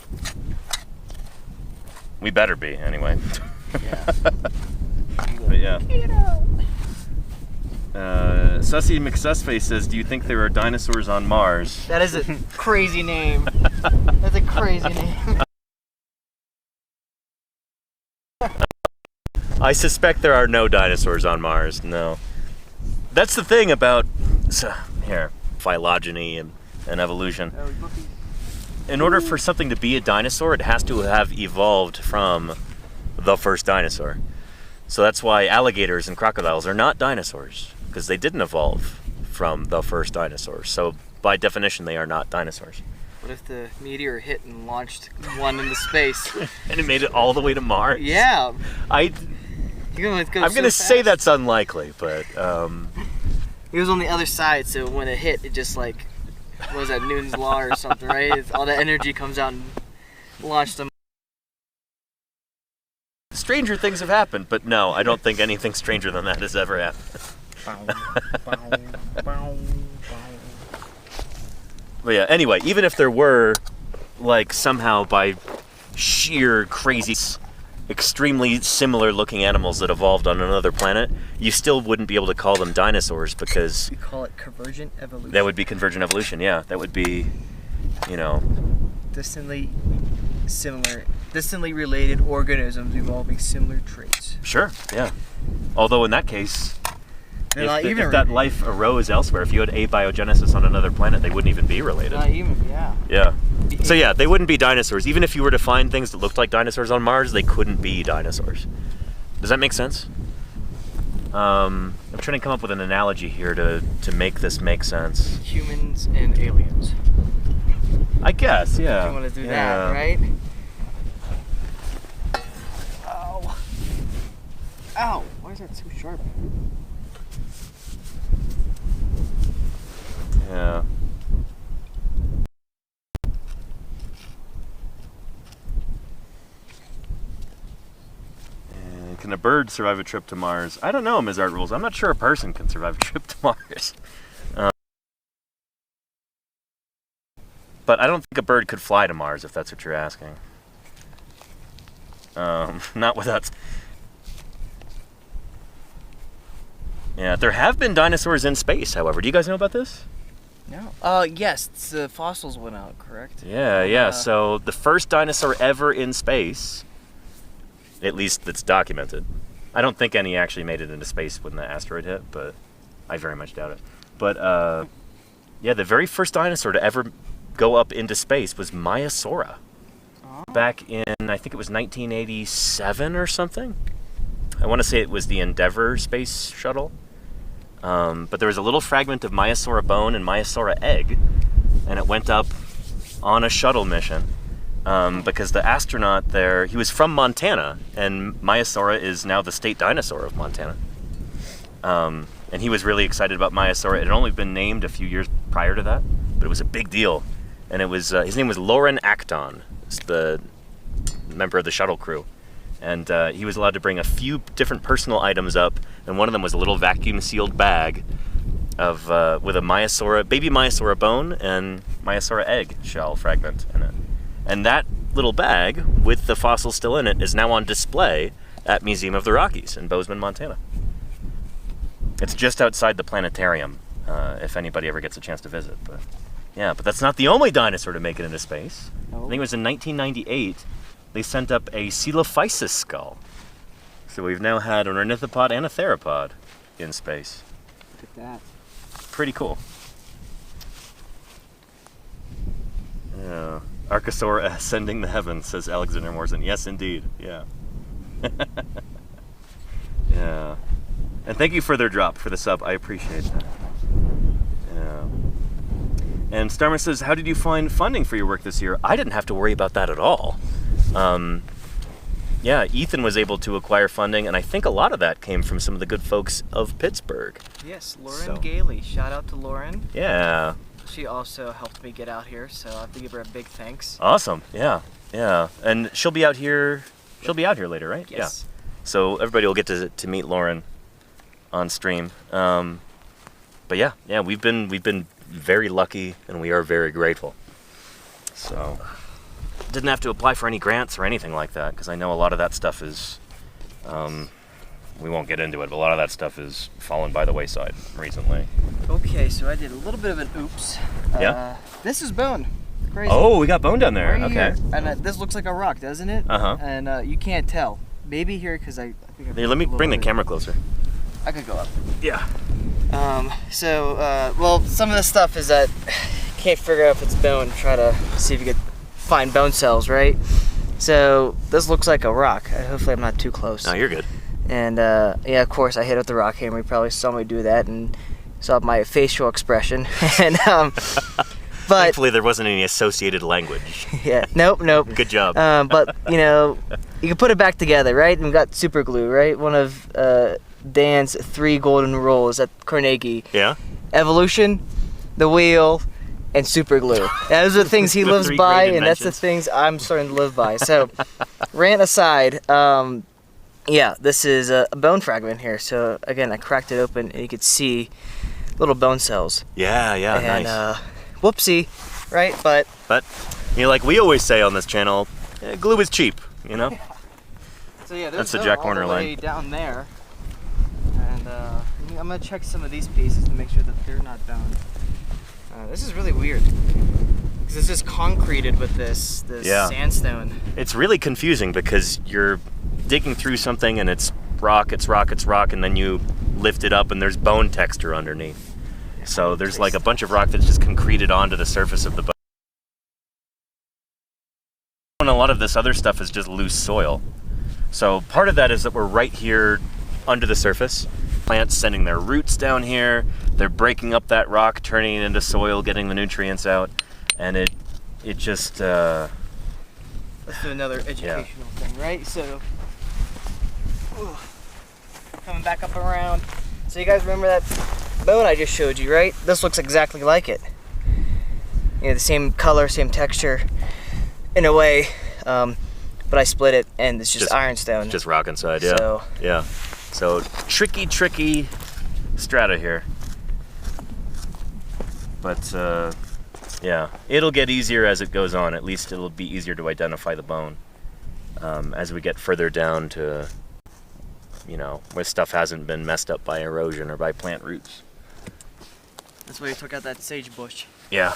We better be, anyway. Yeah. But yeah. Sussy McSussface says, do you think there are dinosaurs on Mars? That is a crazy name. That's a crazy name. I suspect there are no dinosaurs on Mars, no. That's the thing about phylogeny and evolution. In order for something to be a dinosaur, it has to have evolved from the first dinosaur. So that's why alligators and crocodiles are not dinosaurs, because they didn't evolve from the first dinosaur. So by definition, they are not dinosaurs. What if the meteor hit and launched one into space? And it made it all the way to Mars? Yeah. I'm I'm going to say that's unlikely, but... It was on the other side, so when it hit, it just like, what was that, Newton's Law or something, right? All the energy comes out and launched them. Stranger things have happened, but no, I don't think anything stranger than that has ever happened. But yeah, anyway, even if there were, like, somehow by sheer crazy, extremely similar looking animals that evolved on another planet, you still wouldn't be able to call them dinosaurs because... We call it convergent evolution. That would be convergent evolution, yeah. That would be, Distantly related organisms evolving similar traits. Sure, yeah. Although in that case, They're not if even that related. life arose elsewhere, if you had abiogenesis on another planet, they wouldn't even be related. Not even, yeah. Yeah. So yeah, they wouldn't be dinosaurs. Even if you were to find things that looked like dinosaurs on Mars, they couldn't be dinosaurs. Does that make sense? I'm trying to come up with an analogy here to make this make sense. Humans and aliens. I guess, yeah. You want to do Yeah. that, right? Ow. Ow. Why is that so sharp? Yeah. And can a bird survive a trip to Mars? I don't know, Ms. Art Rules. I'm not sure a person can survive a trip to Mars. But I don't think a bird could fly to Mars, if that's what you're asking. Not without... Yeah, there have been dinosaurs in space, however. Do you guys know about this? No. Yes, the fossils went out, correct? Yeah. So the first dinosaur ever in space, at least that's documented. I don't think any actually made it into space when the asteroid hit, but I very much doubt it. But yeah, the very first dinosaur to ever go up into space was Maiasaura. Back in, I think it was 1987 or something. I want to say it was the Endeavour space shuttle. But there was a little fragment of Maiasaura bone and Maiasaura egg, and it went up on a shuttle mission because the astronaut there, he was from Montana, and Maiasaura is now the state dinosaur of Montana. And he was really excited about Maiasaura. It had only been named a few years prior to that, but it was a big deal. And it was his name was Lauren Acton, the member of the shuttle crew. And he was allowed to bring a few different personal items up, and one of them was a little vacuum-sealed bag of with a baby Maiasaura bone and Maiasaura egg shell fragment in it. And that little bag, with the fossil still in it, is now on display at Museum of the Rockies in Bozeman, Montana. It's just outside the planetarium, if anybody ever gets a chance to visit. But yeah, but that's not the only dinosaur to make it into space. I think it was in 1998. They sent up a Coelophysis skull. So we've now had an ornithopod and a theropod in space. Look at that. Pretty cool. Yeah. Archosaur ascending the heavens, says Alexander Morrison. Yes, indeed. Yeah. Yeah. And thank you for their drop, for the sub. I appreciate that. Yeah. And Starmer says, how did you find funding for your work this year? I didn't have to worry about that at all. Yeah, Ethan was able to acquire funding, and I think a lot of that came from some of the good folks of Pittsburgh. Yes, Lauren Gailey. Shout out to Lauren. Yeah. She also helped me get out here, so I have to give her a big thanks. Awesome. Yeah. And she'll be out here. She'll be out here later, right? Yes. Yeah. So everybody will get to meet Lauren on stream. But yeah, we've been very lucky, and we are very grateful. So didn't have to apply for any grants or anything like that, because I know a lot of that stuff is, we won't get into it, but a lot of that stuff is fallen by the wayside recently. Okay, so I did a little bit of an oops. Yeah? This is bone. Crazy. Oh, we got bone down there. Right Okay. here. And this looks like a rock, doesn't it? Uh-huh. And you can't tell. Maybe here, because I think I'm Here, let me bring the camera closer. I could go up. Yeah. Well, some of the stuff is that can't figure out if it's bone. Try to see if you could find bone cells, right? So this looks like a rock. Hopefully I'm not too close. No, you're good. And yeah, of course I hit with the rock hammer. You probably saw me do that and saw my facial expression. And but thankfully there wasn't any associated language. Yeah, nope. Good job. But you know, you can put it back together, right? And we got super glue, right? One of Dan's 3 golden rules at Carnegie. Yeah. Evolution, the wheel, and super glue. Those are the things he The lives 3 by, great and that's the inventions. things I'm starting to live by. So, rant aside, yeah, this is a bone fragment here. So again, I cracked it open, and you could see little bone cells. Yeah, And, nice. Whoopsie, right? But like we always say on this channel, glue is cheap, you know? so yeah, That's there's the Jack all Horner the line. way down there. And I'm gonna check some of these pieces to make sure that they're not bone. This is really weird because it's just concreted with this Yeah. sandstone. It's really confusing because you're digging through something and it's rock, and then you lift it up and there's bone texture underneath. So there's like a bunch of rock that's just concreted onto the surface of the bone. And a lot of this other stuff is just loose soil. So part of that is that we're right here under the surface. Plants sending their roots down here. They're breaking up that rock, turning it into soil, getting the nutrients out, and it just. Let's do another educational thing, right? So, coming back up around. So you guys remember that bone I just showed you, right? This looks exactly like it. You know, the same color, same texture. In a way, but I split it and it's just ironstone. Just rock inside, yeah. So yeah. So tricky strata here. But yeah, it'll get easier as it goes on. At least it'll be easier to identify the bone as we get further down to, you know, where stuff hasn't been messed up by erosion or by plant roots. that's why you took out that sage bush. Yeah.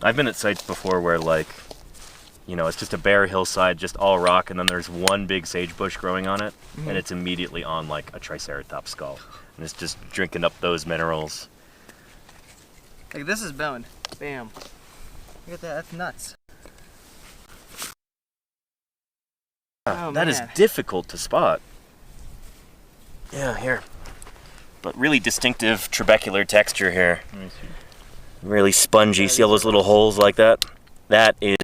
I've been at sites before where, like, you know, it's just a bare hillside, just all rock, and then there's one big sage bush growing on it, and it's immediately on, like, a triceratops skull. And it's just drinking up those minerals. Like this is bone. Bam. Look at that. That's nuts. Oh, that is man. difficult to spot. Yeah, here. But really distinctive trabecular texture here. Let me see. Really spongy. See all those little holes like that? That is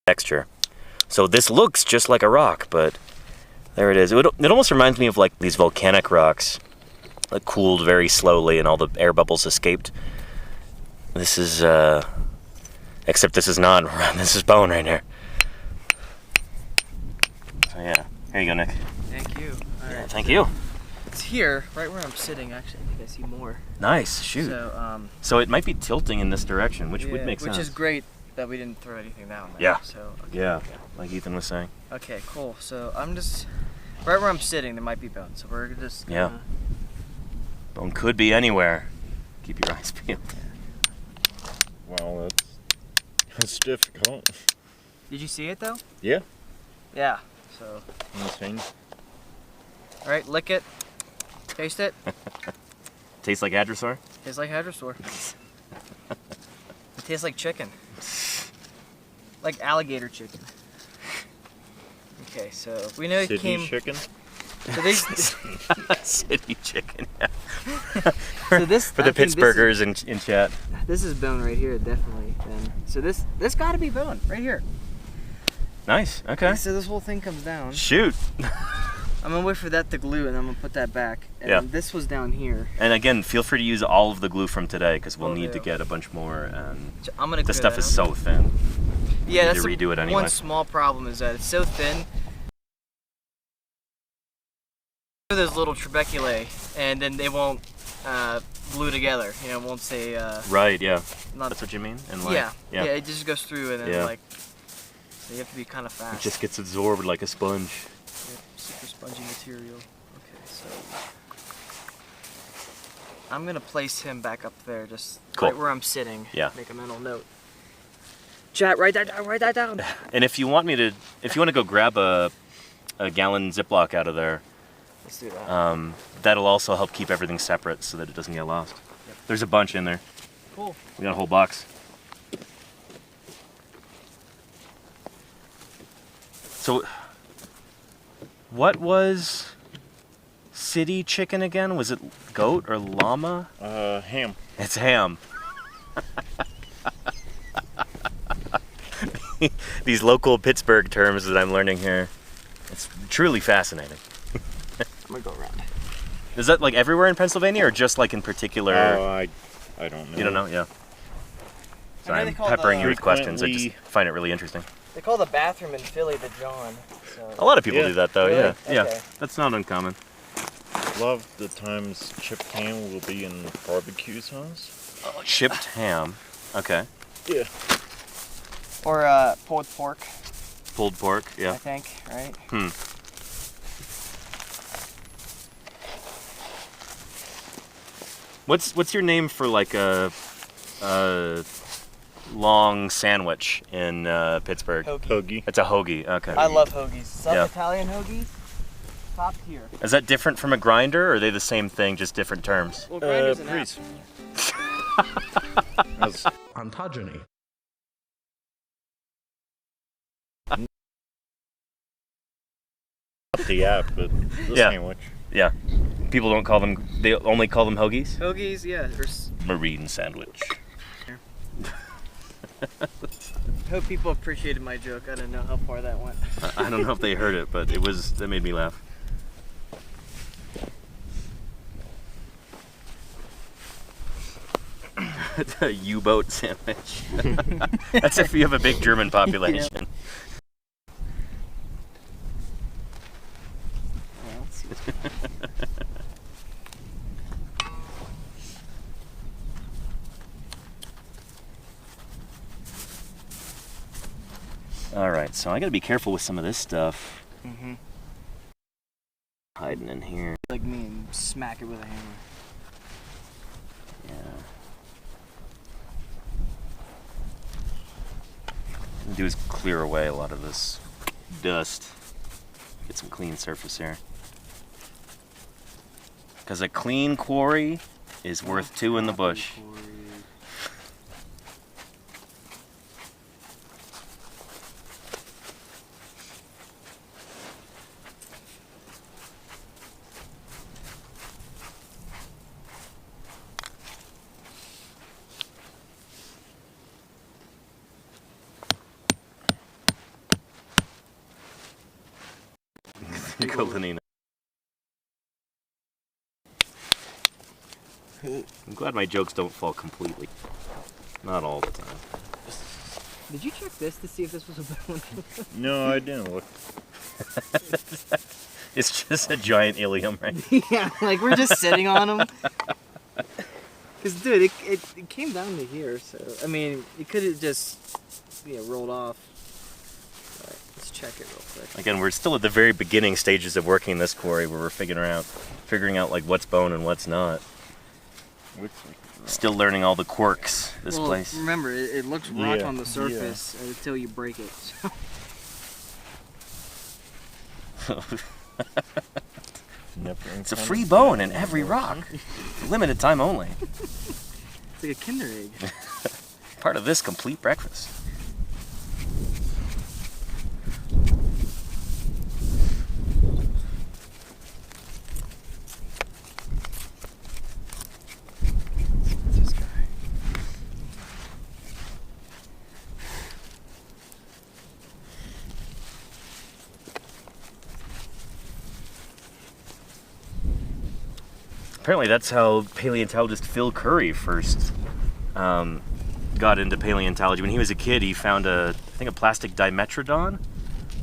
texture. So this looks just like a rock, but there it is. It almost reminds me of like these volcanic rocks that cooled very slowly and all the air bubbles escaped. This is, except this is not. This is bone right here. So yeah, here you go, Nick. Thank you. All right. Thank you. It's here, right where I'm sitting. Actually, I think I see more. Nice, shoot. So it might be tilting in this direction, which would make sense. Which is great that we didn't throw anything down there. Yeah. So okay, Yeah, okay. like Ethan was saying. Okay, cool. So I'm just right where I'm sitting. There might be bone. So we're just Yeah. Bone could be anywhere. Keep your eyes peeled. Wow, that's difficult. Did you see it though? Yeah. Yeah. So Insane. all right, lick it, taste it. Tastes like hadrosaur? Tastes like hadrosaur. It tastes like chicken. Like alligator chicken. Okay, so we know it City came. chicken. So these, City chicken. so this For the I think Pittsburghers in chat. This is bone right here, definitely. Then, so this got to be bone right here. Nice, okay. So this whole thing comes down. Shoot. I'm gonna wait for that to glue, and I'm gonna put that back. And Yeah. this was down here. And again, feel free to use all of the glue from today because we'll Will need to do. get a bunch more. And So I'm gonna. the glue stuff that is on. so thin. Yeah, need that's to the redo it anyway. one small problem is that it's so thin. There's little trabeculae, and then they won't glue together. You know, it won't say. Right, yeah. Not, That's what you mean? And like, yeah, it just goes through, and then Yeah. like, so you have to be kind of fast. It just gets absorbed like a sponge. Yep, super spongy material. Okay, so I'm gonna place him back up there, just Cool. right where I'm sitting. Yeah. Make a mental note. Chat, write that down. Write that down. And if you want to go grab a gallon Ziploc out of there, Let's do that. that'll also help keep everything separate so that it doesn't get lost. Yep. There's a bunch in there. Cool. We got a whole box. So, what was city chicken again? Was it goat or llama? Ham. It's ham. These local Pittsburgh terms that I'm learning here. It's truly fascinating. I'm gonna go around. Is that like everywhere in Pennsylvania or just like in particular? Oh, I don't know. You don't know? Yeah. So I know I'm they call peppering the- you with questions. I just frequently- find it really interesting. They call the bathroom in Philly the John. So. A lot of people Yeah. do that though, Really? yeah. Yeah. Okay. That's not uncommon. A lot of the times chipped ham will be in barbecue sauce. Chipped ham. Okay. Yeah. Or pulled pork, Pulled pork, I yeah. think, right? What's your name for like a long sandwich in Pittsburgh? Hoagie. Hoagie. It's a hoagie. Okay. I love hoagies. South Yeah. Italian hoagies, top tier. Is that different from a grinder, or are they the same thing, just different terms? Well, grinders and Priest. apps. That's Ontogeny. not the app, but the Yeah. sandwich. Yeah. People don't call them. They only call them hoagies. Hoagies, yeah. Marine sandwich. Hope people appreciated my joke. I didn't know how far that went. I don't know if they heard it, but that made me laugh. a U-boat sandwich. That's if you have a big German population. Yep. Well, let's see what's going on. All right, so I got to be careful with some of this stuff. Mm-hmm. Hiding in here. Like me and smack it with a hammer. Yeah. What I'm do is clear away a lot of this dust. Get some clean surface here. Because a clean quarry is worth two in the bush. Nicolina. I'm glad my jokes don't fall completely. Not all the time. Did you check this to see if this was a bone? No, I didn't look. It's just a giant ilium, right? Yeah, like we're just sitting on them. Because, dude, it came down to here, so, I mean, it could have just, rolled off. Alright, let's check it real quick. Again, we're still at the very beginning stages of working this quarry where we're figuring out like what's bone and what's not. Still learning all the quirks this place. Remember, it looks rock Yeah, on the surface until you break it. It's a free bone in every rock. Limited time only. It's like a Kinder egg. Part of this complete breakfast. This guy. Apparently that's how paleontologist Phil Curry first got into paleontology. When he was a kid, he found a plastic dimetrodon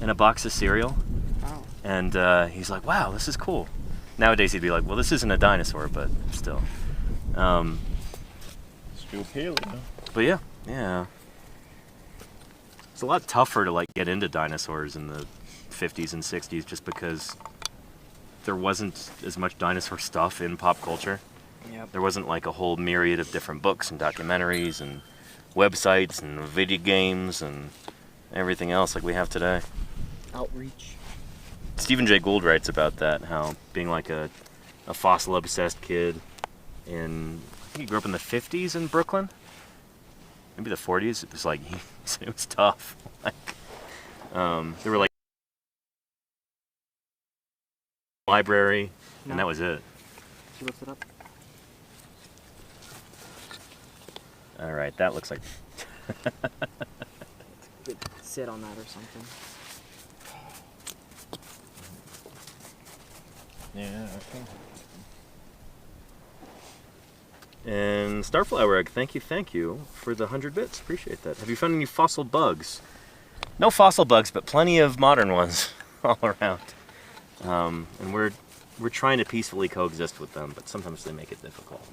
in a box of cereal. Oh. And he's like, wow, this is cool. Nowadays he'd be like, well, this isn't a dinosaur, but still. Still paleo. But yeah. It's a lot tougher to like get into dinosaurs in the 50s and 60s just because there wasn't as much dinosaur stuff in pop culture. Yep. There wasn't like a whole myriad of different books and documentaries and websites and video games and everything else like we have today. Outreach. Stephen Jay Gould writes about that, how being like a fossil-obsessed kid in, I think he grew up in the 50s in Brooklyn, maybe the 40s. It was like, it was tough. Like, there were like library, and that was it. She lifts it up. All right, that looks like. Could sit on that or something. Yeah, I think. And Starflower Egg, thank you for the 100 bits. Appreciate that. Have you found any fossil bugs? No fossil bugs, but plenty of modern ones all around. And we're trying to peacefully coexist with them, but sometimes they make it difficult.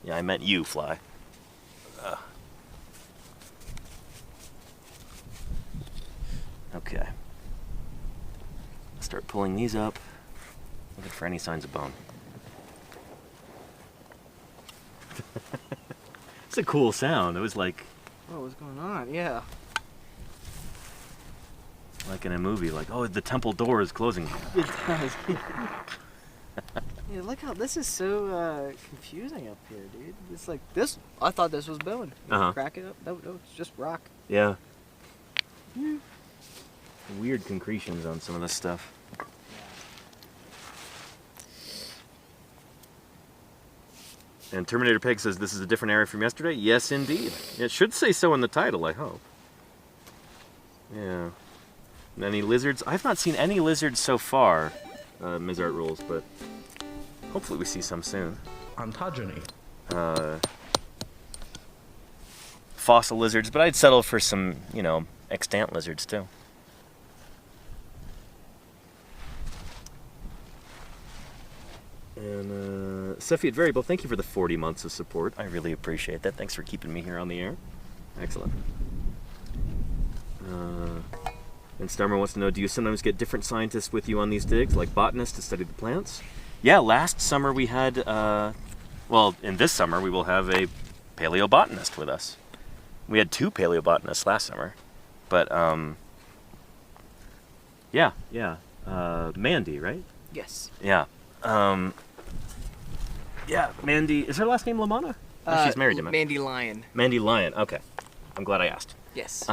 Yeah, I meant you, Fly. Okay. Start pulling these up. Looking for any signs of bone. It's a cool sound. It was like Oh, what's going on? Yeah. like in a movie, like, oh, the temple door is closing. It does. Yeah, look how this is so confusing up here, dude. It's like this. I thought this was bone. Uh-huh. Crack it up. No, it's just rock. Yeah. Weird concretions on some of this stuff. And Terminator Peg says this is a different area from yesterday. Yes, indeed. It should say so in the title, I hope. Yeah. And any lizards? I've not seen any lizards so far, Ms. Art Rules, but hopefully we see some soon. Ontogeny. fossil lizards, but I'd settle for some, you know, extant lizards too. And Cepheid Variable, thank you for the 40 months of support. I really appreciate that. Thanks for keeping me here on the air. Excellent. And Starmer wants to know, do you sometimes get different scientists with you on these digs, like botanists to study the plants? Yeah, last summer we had, well, in this summer we will have a paleobotanist with us. We had 2 paleobotanists last summer, but, yeah, Mandy, right? Yes. Yeah. Yeah, Mandy, is her last name Lamana? Oh, she's married to me. Mandy Lyon. Mandy Lyon, okay. I'm glad I asked. Yes.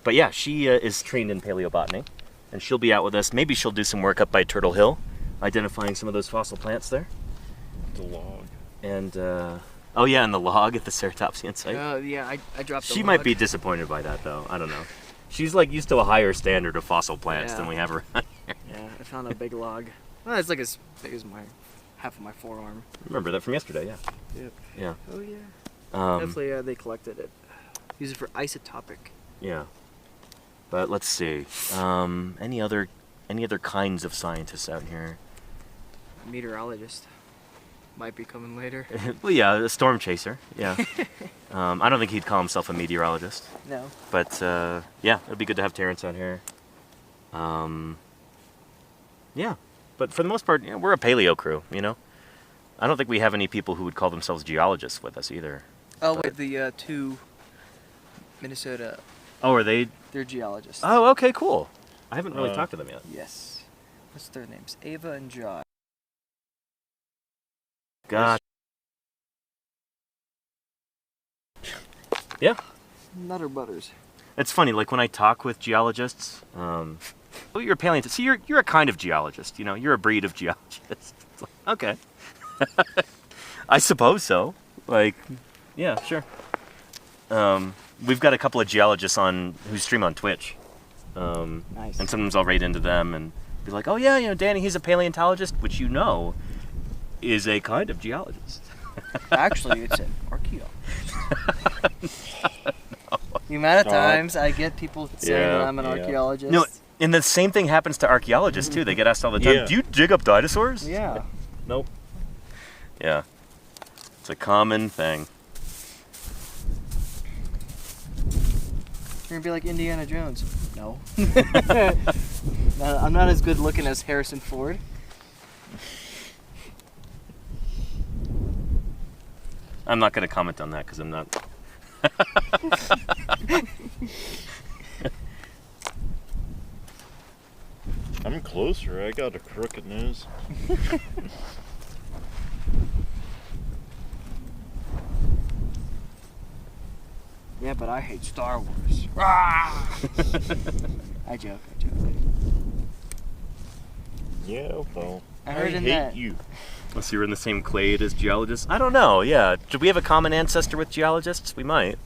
But yeah, she is trained in paleobotany, and she'll be out with us. Maybe she'll do some work up by Turtle Hill, identifying some of those fossil plants there. The log. And, oh yeah, and the log at the Ceratopsian site. Oh, yeah, I dropped the She log. might be disappointed by that, though. I don't know. She's, like, used to a higher standard of fossil plants than we have around here. Yeah, I found a big log. Well, it's like as big as my half of my forearm. Remember that from yesterday, yeah. Yep. Yeah. Oh, yeah. Um, Definitely, they collected it. Use it for isotopic. Yeah. But let's see. Any other kinds of scientists out here? Meteorologist. Might be coming later. Well, yeah, a storm chaser. Yeah. I don't think he'd call himself a meteorologist. No. But yeah, it'd be good to have Terrence out here. Yeah. But for the most part, you know, we're a paleo crew. You know. I don't think we have any people who would call themselves geologists with us either. Oh, But- wait, the 2 Minnesota, Oh, are they? they're geologists. Oh, okay, cool. I haven't really talked to them yet. Yes. What's their names? Ava and Josh. God. Yeah. Nutter butters. It's funny, like when I talk with geologists, oh, you're a paleontologist. See, you're a kind of geologist, you know, you're a breed of geologist. It's like, okay. I suppose so. Like, yeah, sure. We've got a couple of geologists on who stream on Twitch. Nice. And sometimes I'll raid into them and be like, oh yeah, you know, Danny, he's a paleontologist, which you know is a kind of geologist. Actually, it's an archaeologist. The amount of times I get people saying that I'm an archaeologist. No, and the same thing happens to archaeologists too. They get asked all the time, Yeah. do you dig up dinosaurs? Yeah. Nope. Yeah. It's a common thing. You're gonna be like Indiana Jones. No. No, I'm not as good looking as Harrison Ford. I'm not going to comment on that because I'm not. I'm closer. I got a crooked nose. Yeah, but I hate Star Wars. I joke. Yeah, well, I heard in hate that. you. Unless you're in the same clade as geologists. I don't know, yeah. Do we have a common ancestor with geologists? We might.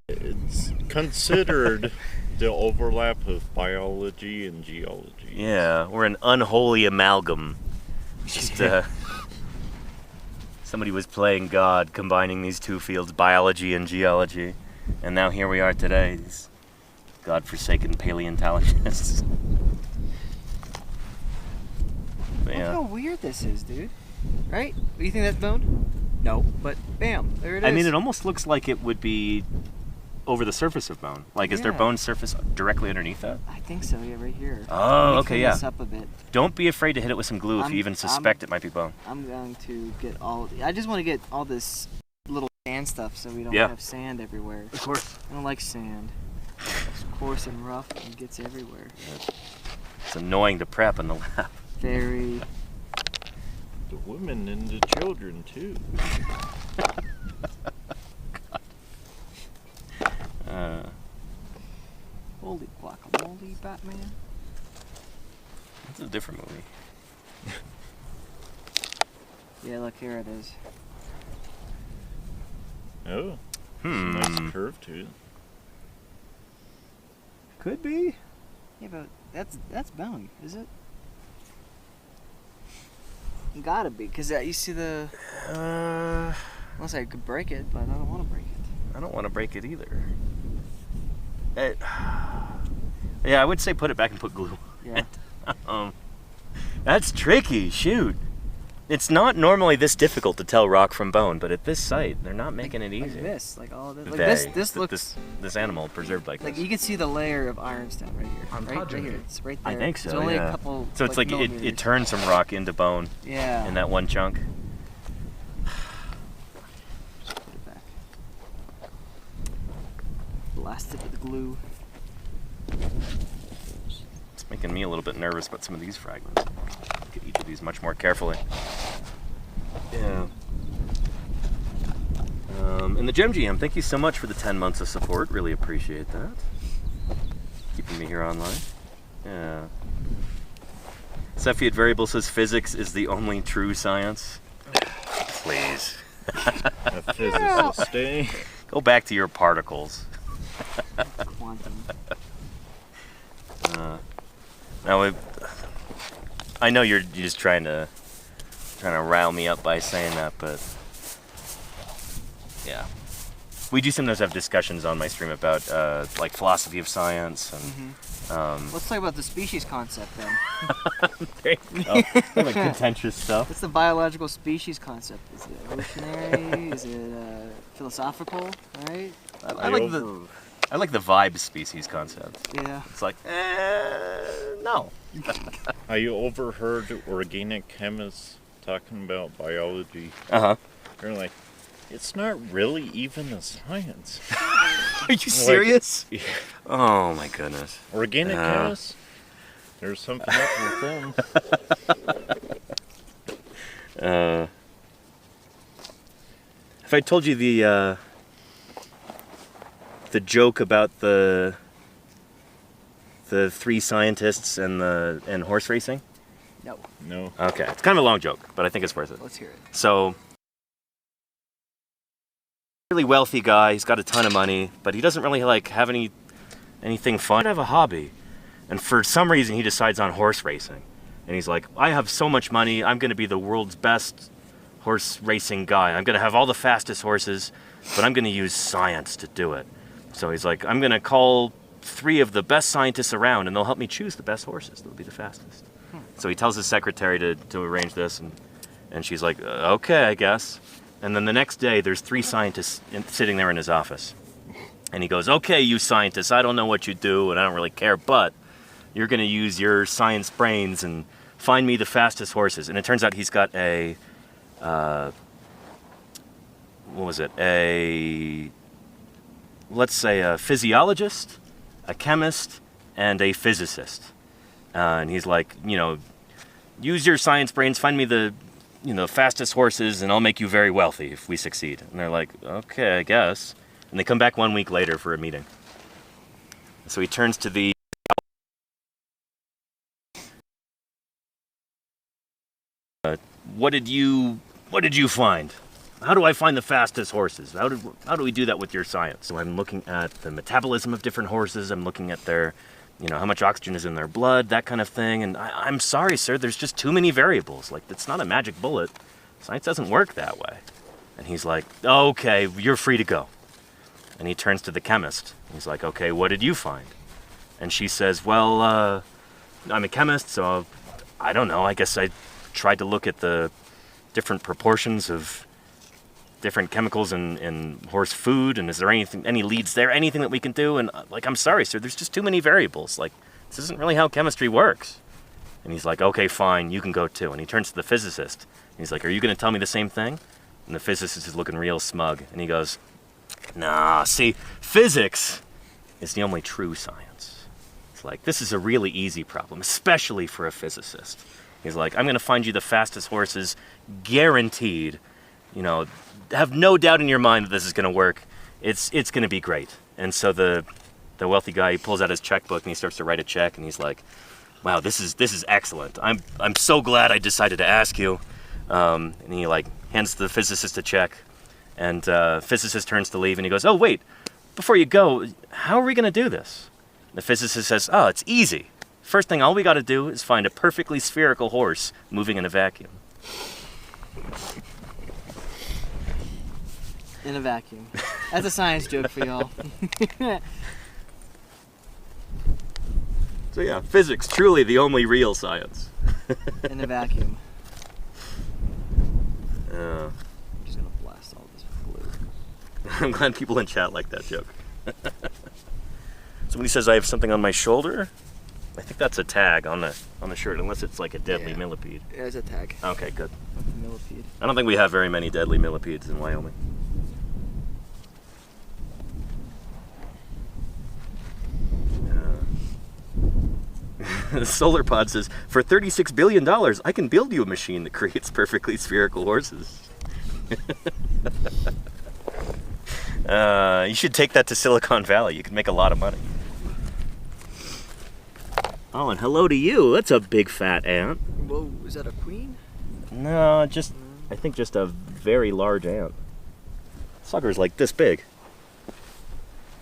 It's considered the overlap of biology and geology. Yeah, we're an unholy amalgam. Just, somebody was playing God, combining these two fields, biology and geology. And now here we are today, these godforsaken paleontologists. But Look yeah. how weird this is, dude. Right? Do you think that's bone? No, but bam, there it is. I mean, it almost looks like it would be over the surface of bone. Like, is there Yeah. bone surface directly underneath that? I think so, yeah, right here. Oh, Let me okay, clean yeah. this up a bit. Don't be afraid to hit it with some glue if I'm- you even suspect it might be bone. I'm going to get all. I just want to get all this little sand stuff so we don't Yeah. have sand everywhere. Of course. I don't like sand. It's coarse and rough and gets everywhere. It's annoying to prep in the lab. Very. The women and the children, too. Holy guacamole, Batman. It's a different movie. Yeah, look, here it is. Oh, Hmm. nice curve to it. Could be. Yeah, but that's bone, is it? Gotta be, because you see the... Unless I could break it, but I don't want to break it. I don't want to break it either. Yeah, I would say put it back and put glue. Yeah. That's tricky. Shoot. It's not normally this difficult to tell rock from bone, but at this site, they're not making it easy. Like this, like all this. Like this looks... This animal preserved like Like this. you can see the layer of ironstone right here. Right here. It's right there. I think so, There's only yeah. a couple. So it's like it turns some rock into bone Yeah. in that one chunk. Just put it back. Blast it with glue. It's making me a little bit nervous about some of these fragments. Look at each of these much more carefully. Yeah. And the Gem GM, thank you so much for the 10 months of support. Really appreciate that. Keeping me here online. Yeah. Cepheid Variable says physics is the only true science. Please. A physicist, eh? Go back to your particles. Quantum. Now, I know you're just trying to rile me up by saying that, but yeah, we do sometimes have discussions on my stream about like philosophy of science and. Let's talk about the species concept then. There you go. Like contentious stuff. What's the biological species concept? Is it evolutionary? Is it philosophical? Right? I like the vibe species concept. Yeah. It's like, no. I overheard organic chemists talking about biology. Uh-huh. They're like, it's not really even a science. Are you serious? Yeah. Oh my goodness. Organic chemists? There's something up with them. If I told you the joke about the three scientists and horse racing? No. No. Okay, it's kind of a long joke, but I think it's worth it. Let's hear it. So, really wealthy guy, he's got a ton of money, but he doesn't really like have anything fun. Have a hobby, and for some reason he decides on horse racing, and he's like, I have so much money, I'm going to be the world's best horse racing guy. I'm going to have all the fastest horses, but I'm going to use science to do it. So he's like, I'm going to call 3 of the best scientists around, and they'll help me choose the best horses that'll be the fastest. So he tells his secretary to arrange this, and she's like, okay, I guess. And then the next day, there's 3 scientists sitting there in his office. And he goes, okay, you scientists, I don't know what you do, and I don't really care, but you're going to use your science brains and find me the fastest horses. And it turns out he's got a, let's say a physiologist, a chemist, and a physicist. And he's like, use your science brains, find me the fastest horses, and I'll make you very wealthy if we succeed. And they're like, okay, I guess. And they come back 1 week later for a meeting. So he turns to the what did you find? How do I find the fastest horses? How do we do that with your science? So I'm looking at the metabolism of different horses. I'm looking at their, how much oxygen is in their blood, that kind of thing. And I'm sorry, sir, there's just too many variables. Like, it's not a magic bullet. Science doesn't work that way. And he's like, okay, you're free to go. And he turns to the chemist. He's like, okay, what did you find? And she says, well, I'm a chemist, so I don't know. I guess I tried to look at the different proportions of different chemicals in horse food, and is there any leads there, anything that we can do? And I'm sorry, sir, there's just too many variables. Like, this isn't really how chemistry works. And he's like, okay, fine, you can go too. And he turns to the physicist. And he's like, are you going to tell me the same thing? And the physicist is looking real smug. And he goes, nah, see, physics is the only true science. It's like, this is a really easy problem, especially for a physicist. He's like, I'm going to find you the fastest horses, guaranteed. Have no doubt in your mind that this is going to work. It's going to be great. And so the wealthy guy, he pulls out his checkbook and he starts to write a check, and he's like, wow, this is excellent. I'm so glad I decided to ask you. And he hands the physicist a check, and physicist turns to leave, and he goes, oh wait, before you go, how are we going to do this? The physicist says, oh, it's easy. First thing, all we got to do is find a perfectly spherical horse moving in a vacuum. In a vacuum. That's a science joke for y'all. So yeah, physics, truly the only real science. In a vacuum. Uh, I'm just gonna blast all this glue. I'm glad people in chat like that joke. Somebody says I have something on my shoulder. I think that's a tag on the shirt, unless it's like a deadly millipede. Yeah, it's a tag. Okay, good. Millipede. I don't think we have very many deadly millipedes in Wyoming. The Solar Pod says, for $36 billion, I can build you a machine that creates perfectly spherical horses. You should take that to Silicon Valley. You could make a lot of money. Oh, and hello to you. That's a big fat ant. Whoa, is that a queen? No, I think just a very large ant. Sucker's like this big.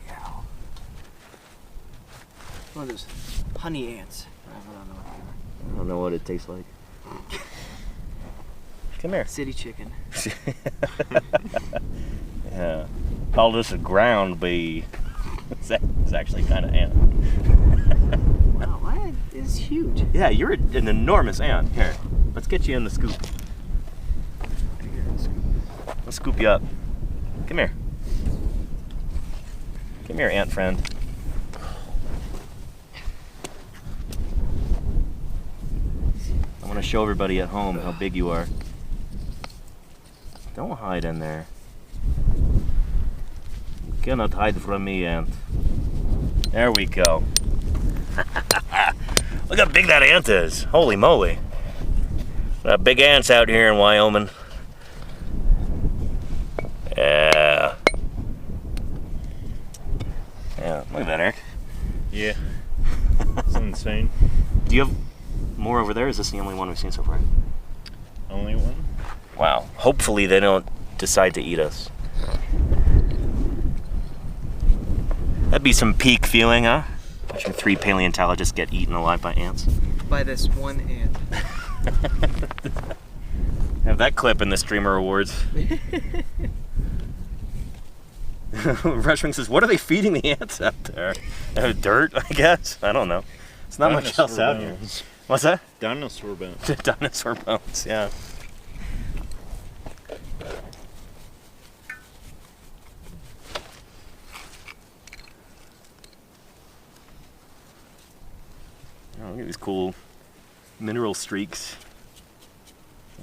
Yeah. One of those honey ants. I don't know what it tastes like. Come here. City chicken. Yeah. Call this a ground bee. It's actually kind of ant. Wow, that is huge. Yeah, you're an enormous ant. Here, let's get you in the scoop. Let's scoop you up. Come here. Come here, ant friend. I want to show everybody at home how big you are. Don't hide in there. You cannot hide from me, ant. There we go. Look how big that ant is. Holy moly. Big ants out here in Wyoming. Yeah. Yeah, look at that, Eric. Yeah. It's insane. Do you have more over there? Is this the only one we've seen so far? Only one? Wow. Hopefully they don't decide to eat us. That'd be some peak feeling, huh? Watching 3 paleontologists get eaten alive by ants. By this one ant. Have that clip in the Streamer Awards. Rushwing says, what are they feeding the ants out there? Dirt, I guess? I don't know. It's not much else out here. What's that? Dinosaur bones. Dinosaur bones, yeah. Oh, look at these cool mineral streaks.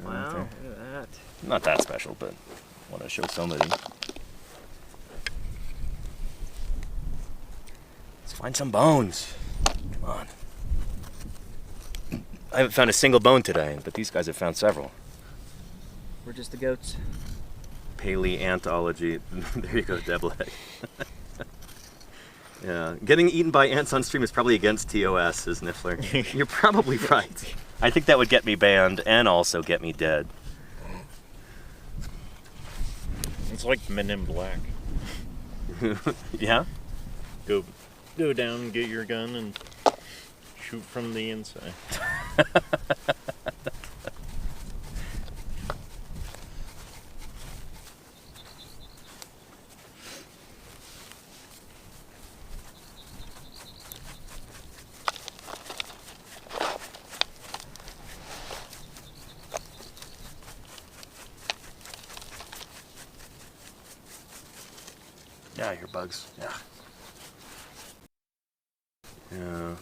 Wow, look at that. Not that special, but I want to show somebody. Let's find some bones. Come on. I haven't found a single bone today, but these guys have found several. We're just the goats. Paleontology. There you go, Debleg. Yeah, getting eaten by ants on stream is probably against TOS, says Niffler. You're probably right. I think that would get me banned and also get me dead. It's like Men in Black. Yeah? Go down and get your gun and shoot from the inside. Yeah, I hear bugs. Yeah. Yeah.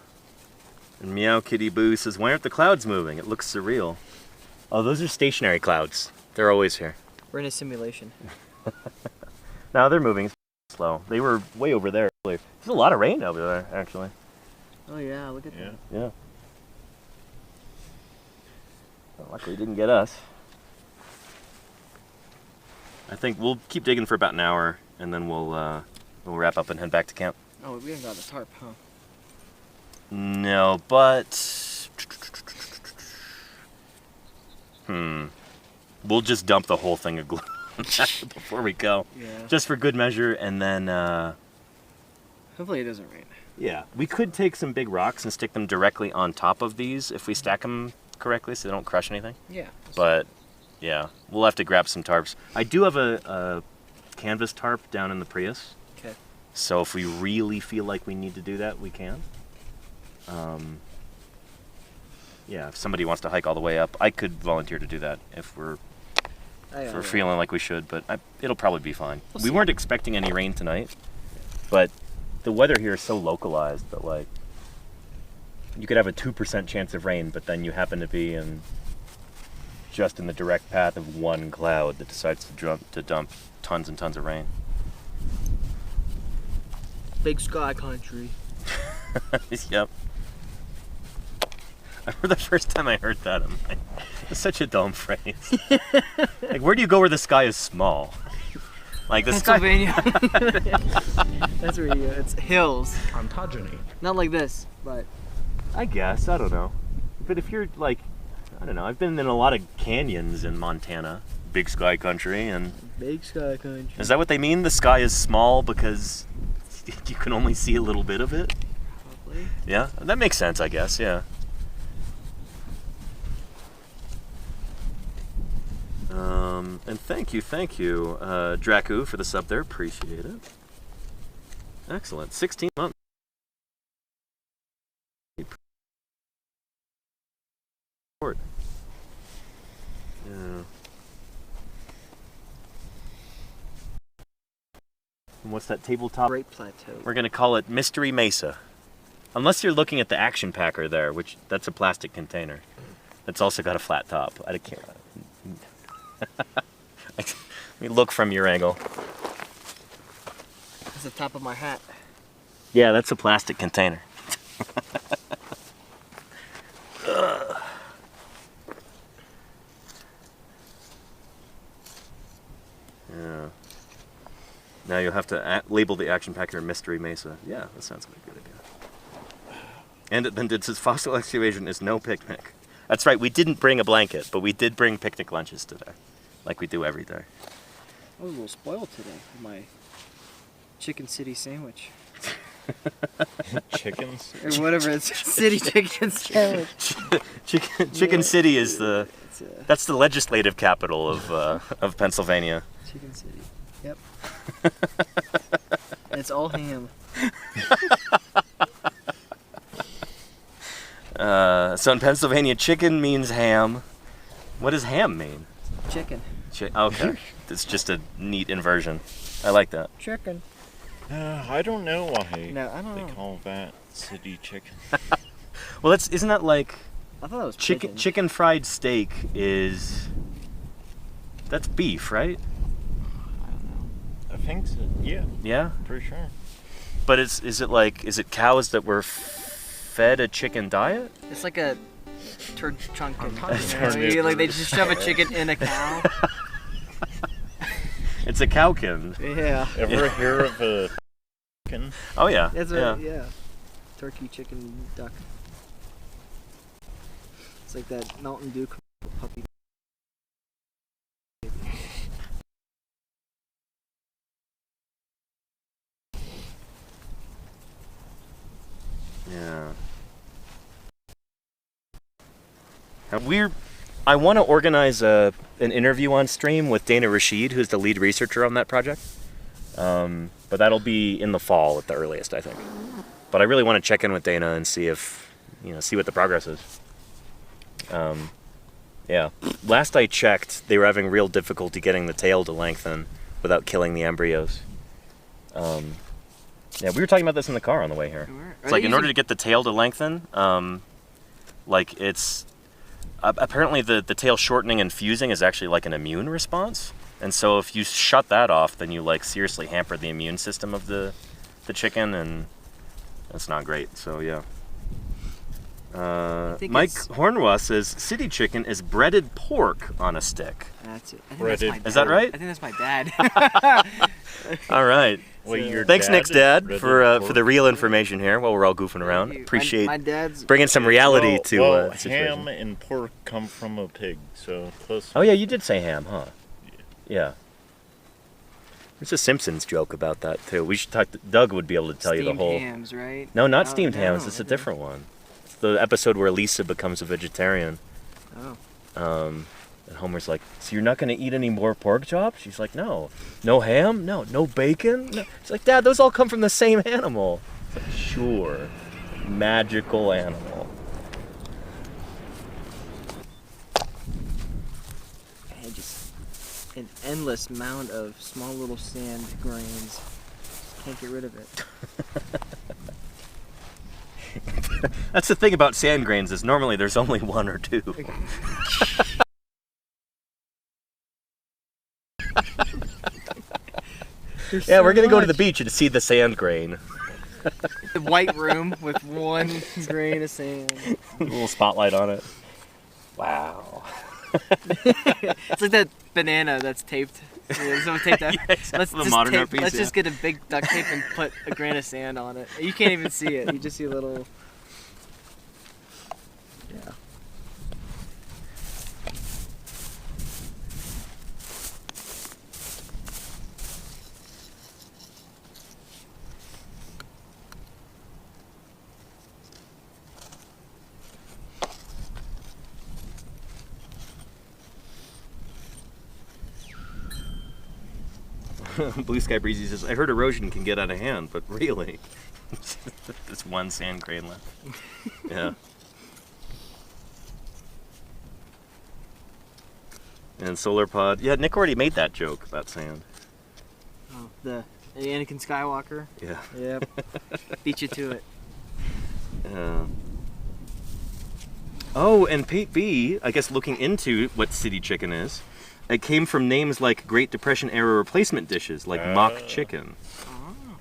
And Meow Kitty Boo says, why aren't the clouds moving? It looks surreal. Oh, those are stationary clouds. They're always here. We're in a simulation. No, they're moving slow. They were way over there. There's a lot of rain over there, actually. Oh yeah, look at that. Yeah. Well, luckily it didn't get us. I think we'll keep digging for about an hour, and then we'll wrap up and head back to camp. Oh, we haven't got the tarp, huh? No, but... We'll just dump the whole thing of glue before we go. Yeah. Just for good measure, and then... Hopefully it doesn't rain. Yeah, we could take some big rocks and stick them directly on top of these if we stack them correctly so they don't crush anything. Yeah. But yeah, we'll have to grab some tarps. I do have a canvas tarp down in the Prius. Okay. So if we really feel like we need to do that, we can. Yeah, if somebody wants to hike all the way up, I could volunteer to do that if we're feeling like we should, but it'll probably be fine. We weren't expecting any rain tonight, but the weather here is so localized that, like, you could have a 2% chance of rain, but then you happen to be just in the direct path of one cloud that decides to dump tons and tons of rain. Big sky country. Yep. I remember the first time I heard that, I'm like, it's such a dumb phrase. Like, where do you go where the sky is small? Like the Pennsylvania. That's where you go. It's hills. Ontogeny. Not like this, but I guess, I don't know. But if you're like, I don't know, I've been in a lot of canyons in Montana, big sky country, and big sky country. is that what they mean? The sky is small because you can only see a little bit of it? Probably. Yeah, that makes sense, I guess, yeah. And thank you, Draku, for the sub there. Appreciate it. Excellent. 16 months. Yeah. And what's that tabletop? Great Plateau. We're going to call it Mystery Mesa. Unless you're looking at the action packer there, which that's a plastic container. That's also got a flat top. I can't. Let me look from your angle. That's the top of my hat. Yeah, that's a plastic container. Yeah. Now you'll have to label the action packer Mystery Mesa. Yeah, that sounds like a good idea. And then it says fossil excavation is no picnic. That's right, we didn't bring a blanket, but we did bring picnic lunches today, like we do every day. I was a little spoiled today with my chicken city sandwich. Chickens? Or whatever, it's city chicken sandwich. Chicken City is that's the legislative capital of Pennsylvania. Chicken City. Yep. And it's all ham. So in Pennsylvania, chicken means ham. What does ham mean? Chicken. Okay, it's just a neat inversion. I like that. Chicken. I don't know why No, I don't they know. call that city chicken. Well, isn't that like I thought it was chicken? chicken. Chicken fried steak that's beef, right? I don't know. I think so. Yeah, Yeah, pretty sure. but is it cows that were fed a chicken diet? It's like a chunkin. Turducken. Like they just shove a chicken in a cow. It's a cowkin. Yeah. Ever hear of a chicken? Oh yeah. That's yeah. yeah. Turkey, chicken, duck. It's like that Mountain Dew puppy. Yeah. I want to organize an interview on stream with Dana Rashid, who's the lead researcher on that project. But that'll be in the fall at the earliest, I think. But I really want to check in with Dana and see what the progress is. Yeah. Last I checked, they were having real difficulty getting the tail to lengthen without killing the embryos. Yeah, we were talking about this in the car on the way here. It's like in order to get the tail to lengthen, like it's apparently the tail shortening and fusing is actually like an immune response, and so if you shut that off, then you like seriously hamper the immune system of the chicken, and that's not great. So yeah. Mike Hornwa says city chicken is breaded pork on a stick. That's it. Breaded. Is that right? I think that's my dad. All right. Well, your Thanks, dad Nick's is dad, breaded for pork? the real information here while we're all goofing around. Appreciate my dad's bringing some reality to well, the situation. ham and pork come from a pig, so close. Oh yeah, you did say ham, huh? Yeah. There's a Simpsons joke about that too. We should talk. Doug would be able to tell you the steamed whole. hams, right? No, not Oh, steamed no, hams. It's a different one. It's the episode where Lisa becomes a vegetarian, Oh. And Homer's like, so you're not going to eat any more pork chops? She's like, no. No ham? No. No bacon? No. She's like, Dad, those all come from the same animal. It's like, sure. Magical animal. And just an endless amount of small little sand grains. Can't get rid of it. That's the thing about sand grains is normally there's only one or two. Yeah, we're going to go to the beach and see the sand grain. The white room with one grain of sand. A little spotlight on it. Wow. It's like that banana that's taped. Someone taped that. Yeah, exactly. The modern art piece, Let's yeah. just get a big duct tape and put a grain of sand on it. You can't even see it. You just see a little. Yeah. Blue Sky Breezy says, I heard erosion can get out of hand, but really? There's one sand grain left. Yeah. And Solar Pod. Yeah, Nick already made that joke about sand. Oh, the Anakin Skywalker. Yeah. Yep. Beat you to it. Oh, and Pete B, I guess looking into what city chicken is, it came from names like Great Depression era replacement dishes, like mock chicken.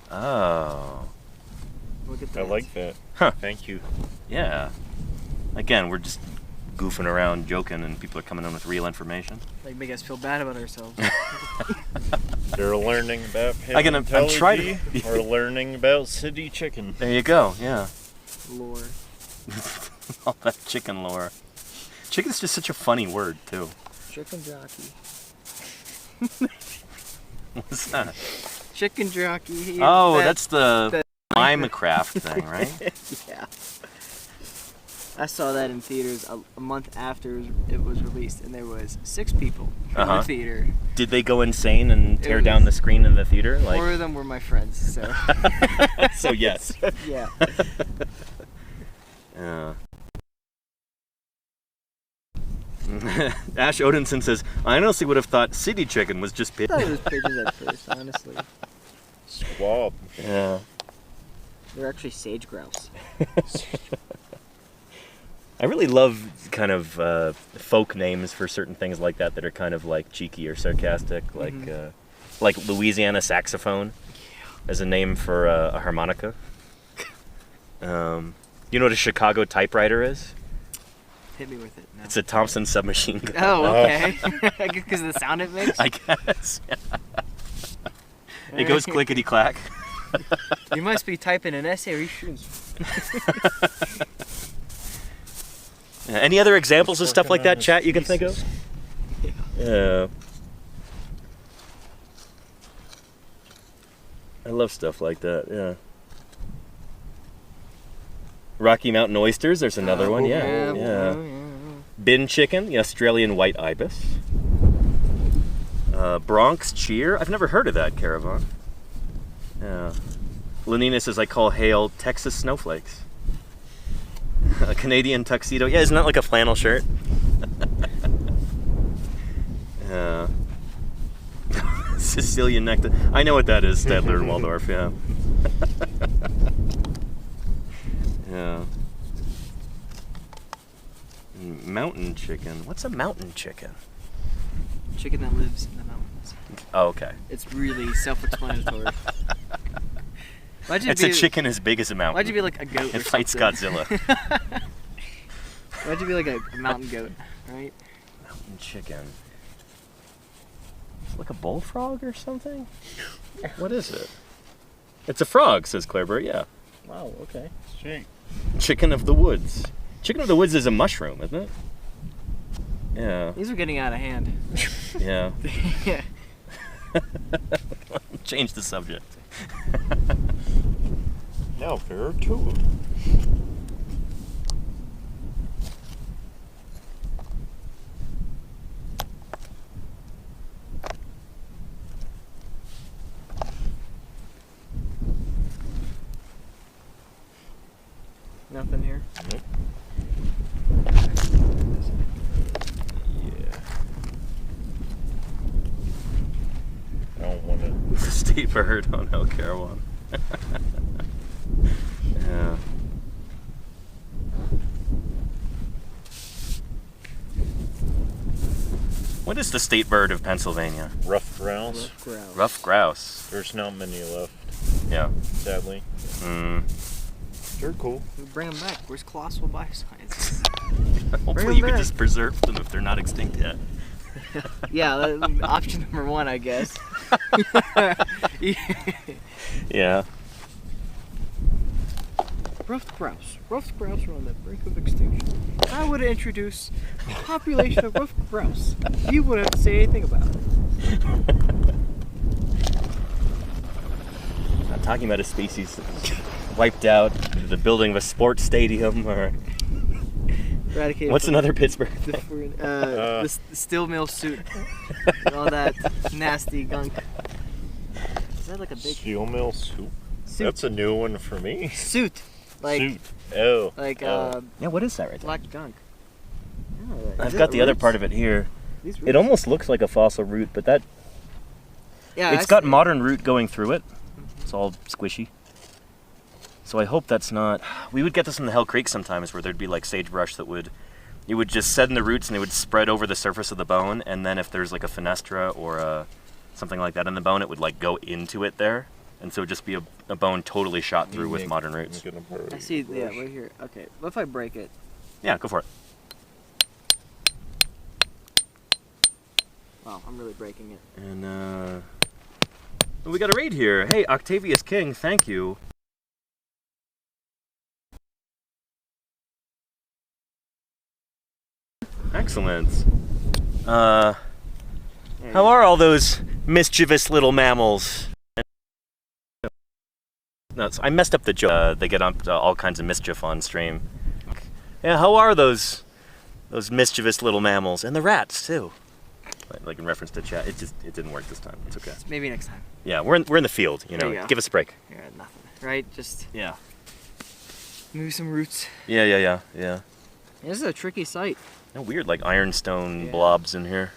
Oh. Look at I that. like that. Huh. Thank you. Yeah. Again, we're just goofing around, joking, and people are coming in with real information. Like make us feel bad about ourselves. They're learning about Again, I'm trying paleontology or learning about city chicken. There you go, yeah. Lore. All that chicken lore. Chicken's just such a funny word, too. Chicken jockey. What's that? Chicken jockey. Oh, that's the Minecraft thing, right? Yeah. I saw that in theaters a month after it was released, and there was 6 people in the theater. Did they go insane and tear was- down the screen in the theater? 4 of them were my friends, so. So yes. Yeah. Yeah. Ash Odinson says, I honestly would have thought city chicken was just I pit. thought it was pigeons at first, honestly. Squab. Yeah. They're actually sage grouse. I really love kind of folk names for certain things like that that are kind of like cheeky or sarcastic, like Louisiana saxophone as a name for a harmonica. You know what a Chicago typewriter is? Hit me with it. No. It's a Thompson submachine gun. Oh, okay. Because of the sound it makes? I guess. It goes clickety clack. You must be typing an essay or you shouldn't. Any other examples of stuff like that, chat, you can think of? Yeah. I love stuff like that, yeah. Rocky Mountain oysters, there's another one, yeah. Bin chicken, the Australian white ibis. Bronx cheer, I've never heard of that, Caravan. Yeah. Lenina says, I call hail Texas snowflakes. A Canadian tuxedo, yeah, isn't that like a flannel shirt? Yeah. Sicilian nectar, I know what that is, Stadler and Waldorf, yeah. Yeah. Mountain chicken. What's a mountain chicken? Chicken that lives in the mountains. Oh, okay. It's really self-explanatory. It's a chicken as big as a mountain. Why'd you be like a goat? It or fights something? Godzilla. Why'd you be like a mountain goat, right? Mountain chicken. It's like a bullfrog or something? What is it? It's a frog, says Clairbert, yeah. Wow, okay. Straight. Chicken of the woods. Chicken of the woods is a mushroom, isn't it? Yeah. These are getting out of hand. Yeah. Yeah. Change the subject. Now there are 2 of them. Nothing here. Nope. Yeah. I don't want to. State bird on El Carawan. Yeah. What is the state bird of Pennsylvania? Rough grouse. Rough grouse. Rough grouse. There's not many left, Yeah. sadly. Mm. They're cool. We bring them back. Where's Colossal Bioscience? Hopefully you back. can just preserve them if they're not extinct yet. Yeah, option number one, I guess. Yeah. Ruffed grouse. Ruffed grouse are on the brink of extinction. If I were to introduce a population of ruffed grouse, you wouldn't have to say anything about it. Not talking about a species that's wiped out, the building of a sports stadium, or Eradicated. what's another Pittsburgh The, thing? the steel mill suit. And all that nasty gunk. Is that like a big Steel mill soup. suit? That's a new one for me. Suit. Like, Suit. Oh. like Yeah, what is that right there? black gunk. Oh, is I've it got the other roots? part of it here. These It roots? almost looks like a fossil root, but that Yeah, it's got modern root going through it. It's all squishy. So I hope that's not. We would get this in the Hell Creek sometimes, where there'd be like sagebrush that would, you would just set in the roots and they would spread over the surface of the bone, and then if there's like a fenestra or something like that in the bone, it would like go into it there, and so it'd just be a bone totally shot through with modern roots. I see. Yeah, right here. Okay. What if I break it? Yeah, go for it. Wow, I'm really breaking it. And we got a raid here. Hey, Octavius King, thank you. Excellent. How are all those mischievous little mammals? No, I messed up the joke. They get up to all kinds of mischief on stream. Yeah, how are those mischievous little mammals and the rats too? Like in reference to chat, it didn't work this time. It's okay. Maybe next time. Yeah, we're in the field. You know, There you go. give us a break. Yeah, nothing. Right? Just Yeah. maybe some roots. Yeah. This is a tricky site. No weird like ironstone Yeah. blobs in here.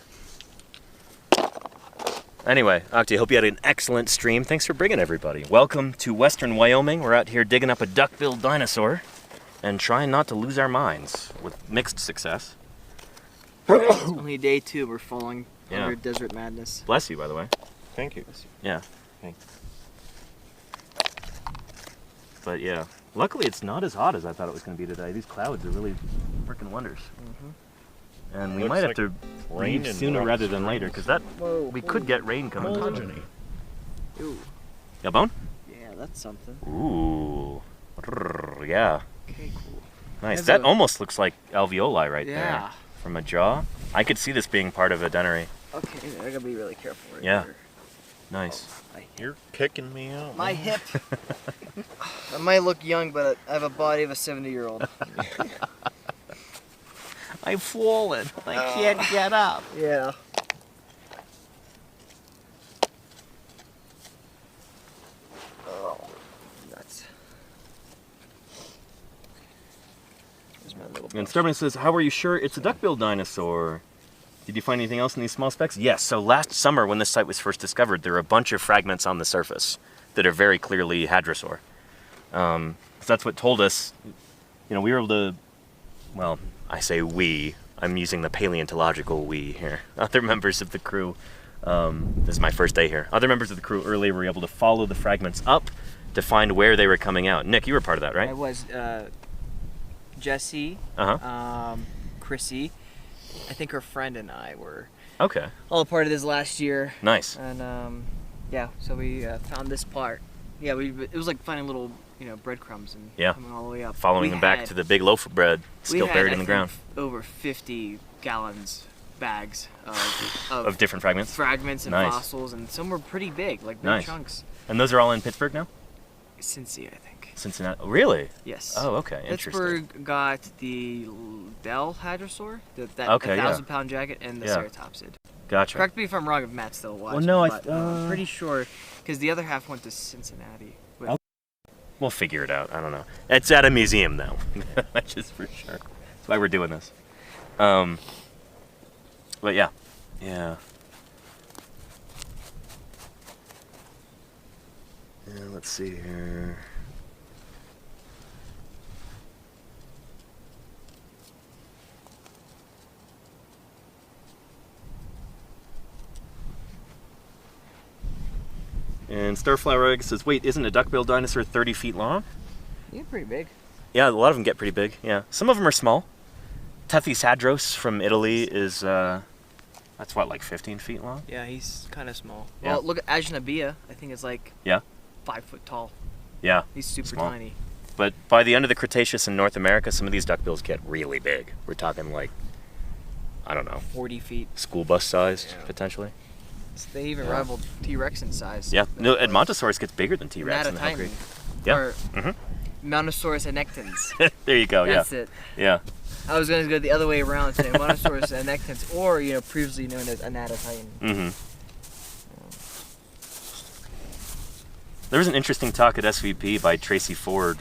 Anyway, Octi, hope you had an excellent stream. Thanks for bringing everybody. Welcome to Western Wyoming. We're out here digging up a duck-billed dinosaur and trying not to lose our minds with mixed success. It's only day 2. We're falling Yeah. under desert madness. Bless you, by the way. Thank you. Yeah. Thanks. But yeah, luckily it's not as hot as I thought it was going to be today. These clouds are really working wonders. And we Looks might have like to rain leave and sooner rocks rather than and later, because that we could get rain coming. Ooh. Got a bone? Yeah, that's something. Ooh. Yeah. Okay, cool. Nice. There's That a- almost looks like alveoli right Yeah. there. From a jaw. I could see this being part of a dentary. Okay, I gotta be really careful right Yeah. here. Nice. You're kicking me out. My man. hip. I might look young, but I have a body of a 70-year-old. I've fallen. I can't get up. Yeah. Oh, nuts. There's my little And Starman says, how are you sure it's a duck-billed dinosaur? Did you find anything else in these small specks? Yes. So last summer when this site was first discovered, there were a bunch of fragments on the surface that are very clearly hadrosaur. So that's what told us, you know, we were able to, well, I say we, I'm using the paleontological we here. Other members of the crew, this is my first day here. Other members of the crew earlier were able to follow the fragments up to find where they were coming out. Nick, you were part of that, right? I was Jesse, Uh-huh. Chrissy. I think her friend and I were Okay. all a part of this last year. Nice. And yeah, so we found this part. Yeah, it was like finding little, breadcrumbs and Yeah. coming all the way up. Following them back to the big loaf of bread still buried in the ground. Over 50 bags Of different fragments. fragments and Nice. fossils, and some were pretty big, like big Nice. chunks. And those are all in Pittsburgh now? Cincy, I think. Cincinnati. Really? Yes. Oh, okay. Interesting. Pittsburgh got the Bell Hadrosaur, that Okay, yeah. 1,000-pound jacket, and the Yeah. ceratopsid. Gotcha. Correct me if I'm wrong if Matt's still watching. Well, no, but, I'm pretty sure, because the other half went to Cincinnati. We'll figure it out. I don't know. It's at a museum, though. That's just for sure. That's why we're doing this. But yeah. Yeah. Yeah, let's see here. And Starflower Egg says, wait, isn't a duckbill dinosaur 30 feet long? Yeah, pretty big. Yeah, a lot of them get pretty big, yeah. Some of them are small. Tethys from Italy is, that's what, like 15 feet long? Yeah, he's kind of small. Yeah. Well, look at Ajnabia. I think it's like Yeah. 5 foot tall. Yeah. He's super Small. tiny. But by the end of the Cretaceous in North America, some of these duckbills get really big. We're talking like, I don't know, 40 feet. school bus sized, Yeah. potentially. They even Yeah. rivaled T-Rex in size. Yeah, no, Edmontosaurus gets bigger than T-Rex in the Hell Natatitan. Creek. Yeah. Or Mm-hmm. Mountosaurus annectens. There you go, That's it. yeah. I was going to go the other way around, saying Mountosaurus annectens, or previously known as Anatotitan. Mm-hmm. There was an interesting talk at SVP by Tracy Ford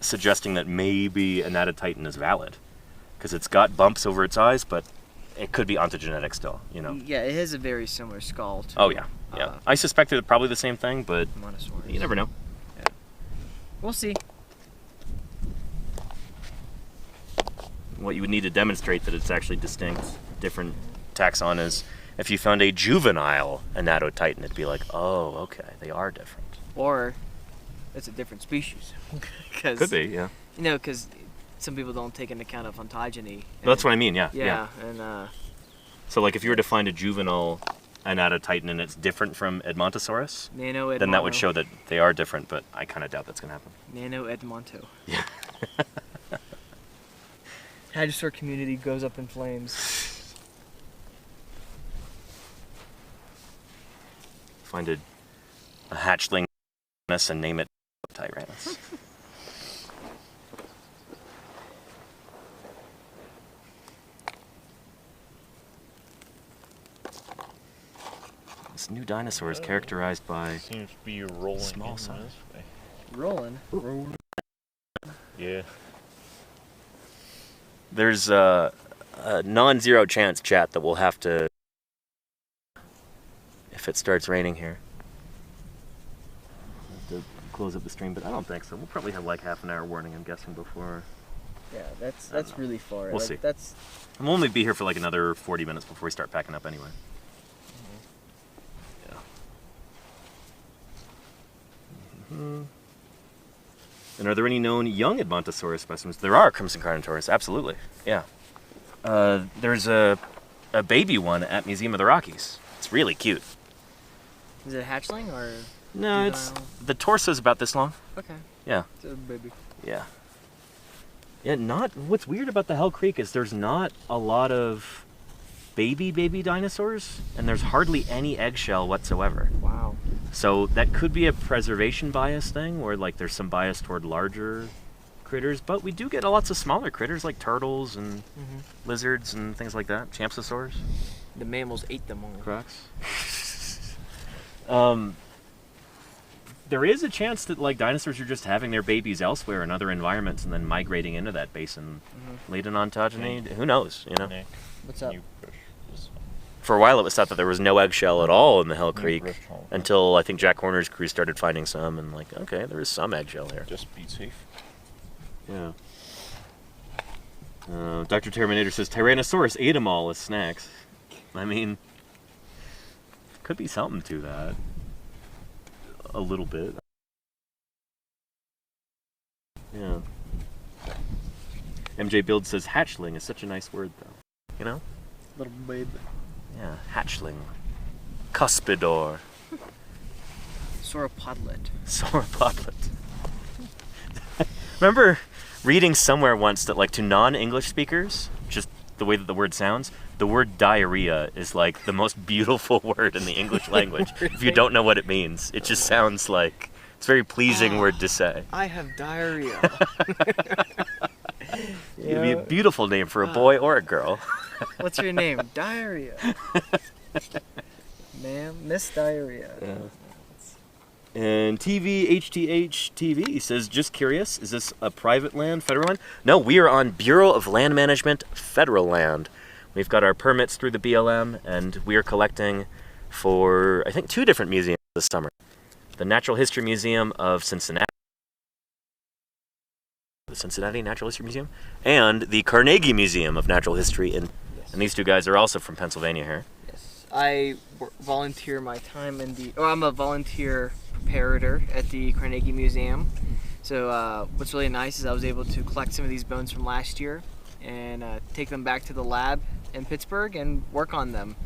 suggesting that maybe Anatotitan is valid because it's got bumps over its eyes, but it could be ontogenetic still, Yeah, it has a very similar skull to Oh, yeah. I suspect they're probably the same thing, but Montosaurus. you never know. We'll see. What you would need to demonstrate that it's actually distinct, different taxon is if you found a juvenile Anatotitan, it'd be like, oh, okay, they are different. Or it's a different species. Could be, yeah. Because some people don't take into account of ontogeny. That's what I mean, yeah. Yeah, and So, like, if you were to find a juvenile Anatotitan and it's different from Edmontosaurus, Nano Edmonto. then that would show that they are different, but I kind of doubt that's going to happen. Nano Edmonto. Yeah. Hadrosaur community goes up in flames. Find a hatchling and name it Tyrannus. This new dinosaur is characterized by Seems to be rolling Small in size. this way. Rolling. Yeah. there's a non-zero chance, chat, that we'll have to if it starts raining here. Have to close up the stream, but I don't think so. We'll probably have like half an hour warning, I'm guessing, before. Yeah, that's know. really far. We'll see. That's We'll only be here for like another 40 minutes before we start packing up anyway. Yeah. Mm-hmm. And are there any known young Edmontosaurus specimens? There are Crimson Carnotaurus, absolutely. Yeah. There's a baby one at Museum of the Rockies. It's really cute. Is it a hatchling or? No, it's juvenile? the torso's about this long. Okay. Yeah. It's a baby. Yeah. Yeah, what's weird about the Hell Creek is there's not a lot of baby dinosaurs, and there's hardly any eggshell whatsoever. Wow. So that could be a preservation bias thing, where like there's some bias toward larger critters, but we do get lots of smaller critters like turtles and lizards and things like that. Champsosaurs. The mammals ate them all. Crocs. There is a chance that like dinosaurs are just having their babies elsewhere in other environments and then migrating into that basin late in ontogeny. Who knows, Nick, What's up? you push this one. For a while it was thought that there was no eggshell at all in the Hell You Creek push all of it. until I think Jack Horner's crew started finding some and like, okay, there is some eggshell here. Just be safe. Yeah. Dr. Terminator says Tyrannosaurus ate them all as snacks. I mean, could be something to that. A little bit. Yeah. MJ Build says hatchling is such a nice word, though. You know? Little babe. Yeah, hatchling. Cuspidor. Sauropodlet. Sauropodlet. Remember reading somewhere once that, like, to non-English speakers, just the way that the word sounds, the word diarrhea is, like, the most beautiful word in the English language. If you don't know what it means, it just sounds like, it's a very pleasing word to say. I have diarrhea. It'd be a beautiful name for a boy or a girl. What's your name? Diarrhea. Ma'am, Miss Diarrhea. And HTH TV says, just curious, is this a private land, federal land? No, we are on Bureau of Land Management, federal land. We've got our permits through the BLM, and we are collecting for, I think, 2 different museums this summer. The Natural History Museum of Cincinnati, the Cincinnati Natural History Museum, and the Carnegie Museum of Natural History. And these 2 guys are also from Pennsylvania here. Yes. I volunteer my time I'm a volunteer preparator at the Carnegie Museum. So what's really nice is I was able to collect some of these bones from last year and take them back to the lab in Pittsburgh and work on them.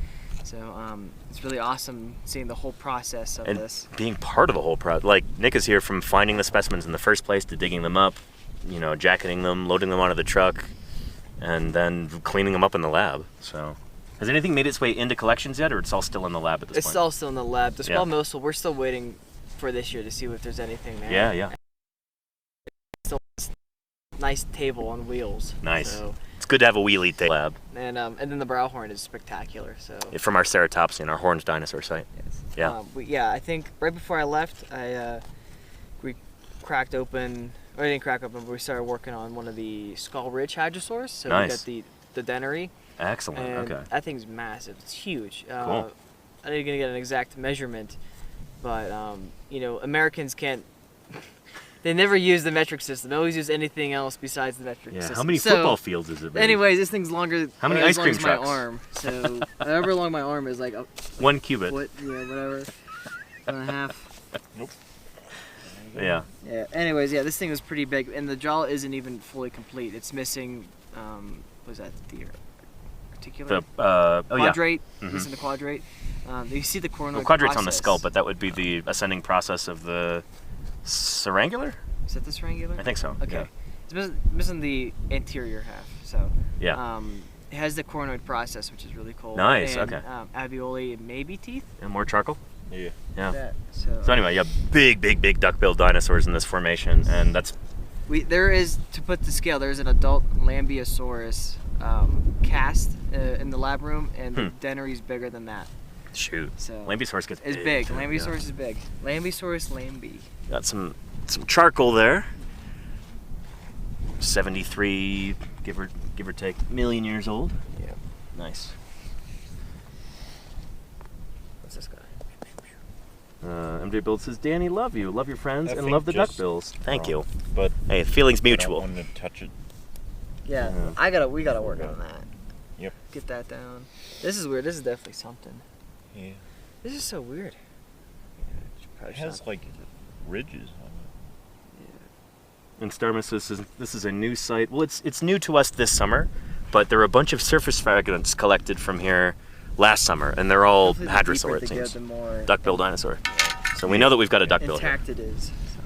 So it's really awesome seeing the whole process of this. Being part of the whole process. Like, Nick is here from finding the specimens in the first place to digging them up, you know, jacketing them, loading them onto the truck, and then cleaning them up in the lab. So, has anything made its way into collections yet, or it's all still in the lab at this point? It's all still in the lab. The small morsel, we're still waiting for this year to see if there's anything there. Yeah. Still nice table on wheels. Nice. So, it's good to have a wheelie lab. and then the brow horn is spectacular. So from our ceratopsian, our horned dinosaur site. Yes. Yeah. I think right before I left, we cracked open. Or I didn't crack open, but we started working on one of the Skull Ridge hadrosaurs. So nice. we got the denary. Excellent. And okay. that thing's massive. It's huge. Cool. I didn't get an exact measurement, but you know, Americans can't. They never use the metric system. They always use anything else besides the metric system. How many football fields is it? Anyways, this thing's longer. How many as ice cream long as trucks? My arm. So however long my arm is, like 1 cubit. Foot, whatever. 1.5. Nope. Yeah. Yeah. Anyways, this thing was pretty big, and the jaw isn't even fully complete. It's missing. What was that? The articulate. Oh quadrate. yeah. Missing the quadrate. You see the coronoid. The quadrate's on the process. skull, but that would be the ascending process of the Serangular? Is that the Serangular? I think so. Okay. Yeah. It's missing the anterior half. So. Yeah. It has the coronoid process, which is really cool. Nice. And, okay. Alveoli and maybe teeth. And more charcoal. Yeah. Yeah. So anyway, you have big duck-billed dinosaurs in this formation, and that's. There is, to put the scale, there's an adult Lambeosaurus cast in the lab room, and the denary's bigger than that. Shoot. So Lambeosaurus gets is big. Lambeosaurus is big. Lambeosaurus lambe. Got some charcoal there. 73, give or take, million years old. Yeah. Nice. What's this guy? MJ Build says, Danny, love you. Love your friends I and think love the just duckbills. Thank you. But Hey, feelings I mutual. don't want to touch it. Yeah. We gotta work on that. Yep. Get that down. This is weird. This is definitely something. Yeah. This is so weird. It has like ridges on And Starmus says this is a new site. Well, it's new to us this summer, but there are a bunch of surface fragments collected from here last summer, and they're all Hopefully the hadrosaur, deeper it they go, seems. the more Duck-billed dinosaur. So we know that we've got a duck-bill here. intact it is. So.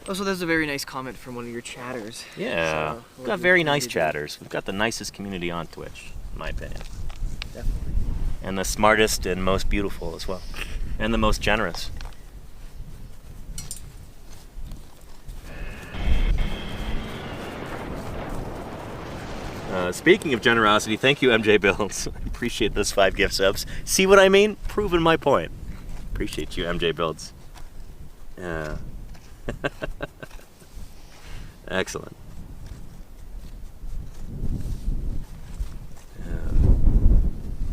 Also, there's a very nice comment from one of your chatters. Yeah. So, We've got very nice chatters. We've got the nicest community on Twitch, in my opinion. Definitely. And the smartest and most beautiful as well. And the most generous. Speaking of generosity, thank you, MJ Builds. Appreciate those 5 gift subs. See what I mean? Proving my point. Appreciate you, MJ Builds. Yeah. Excellent.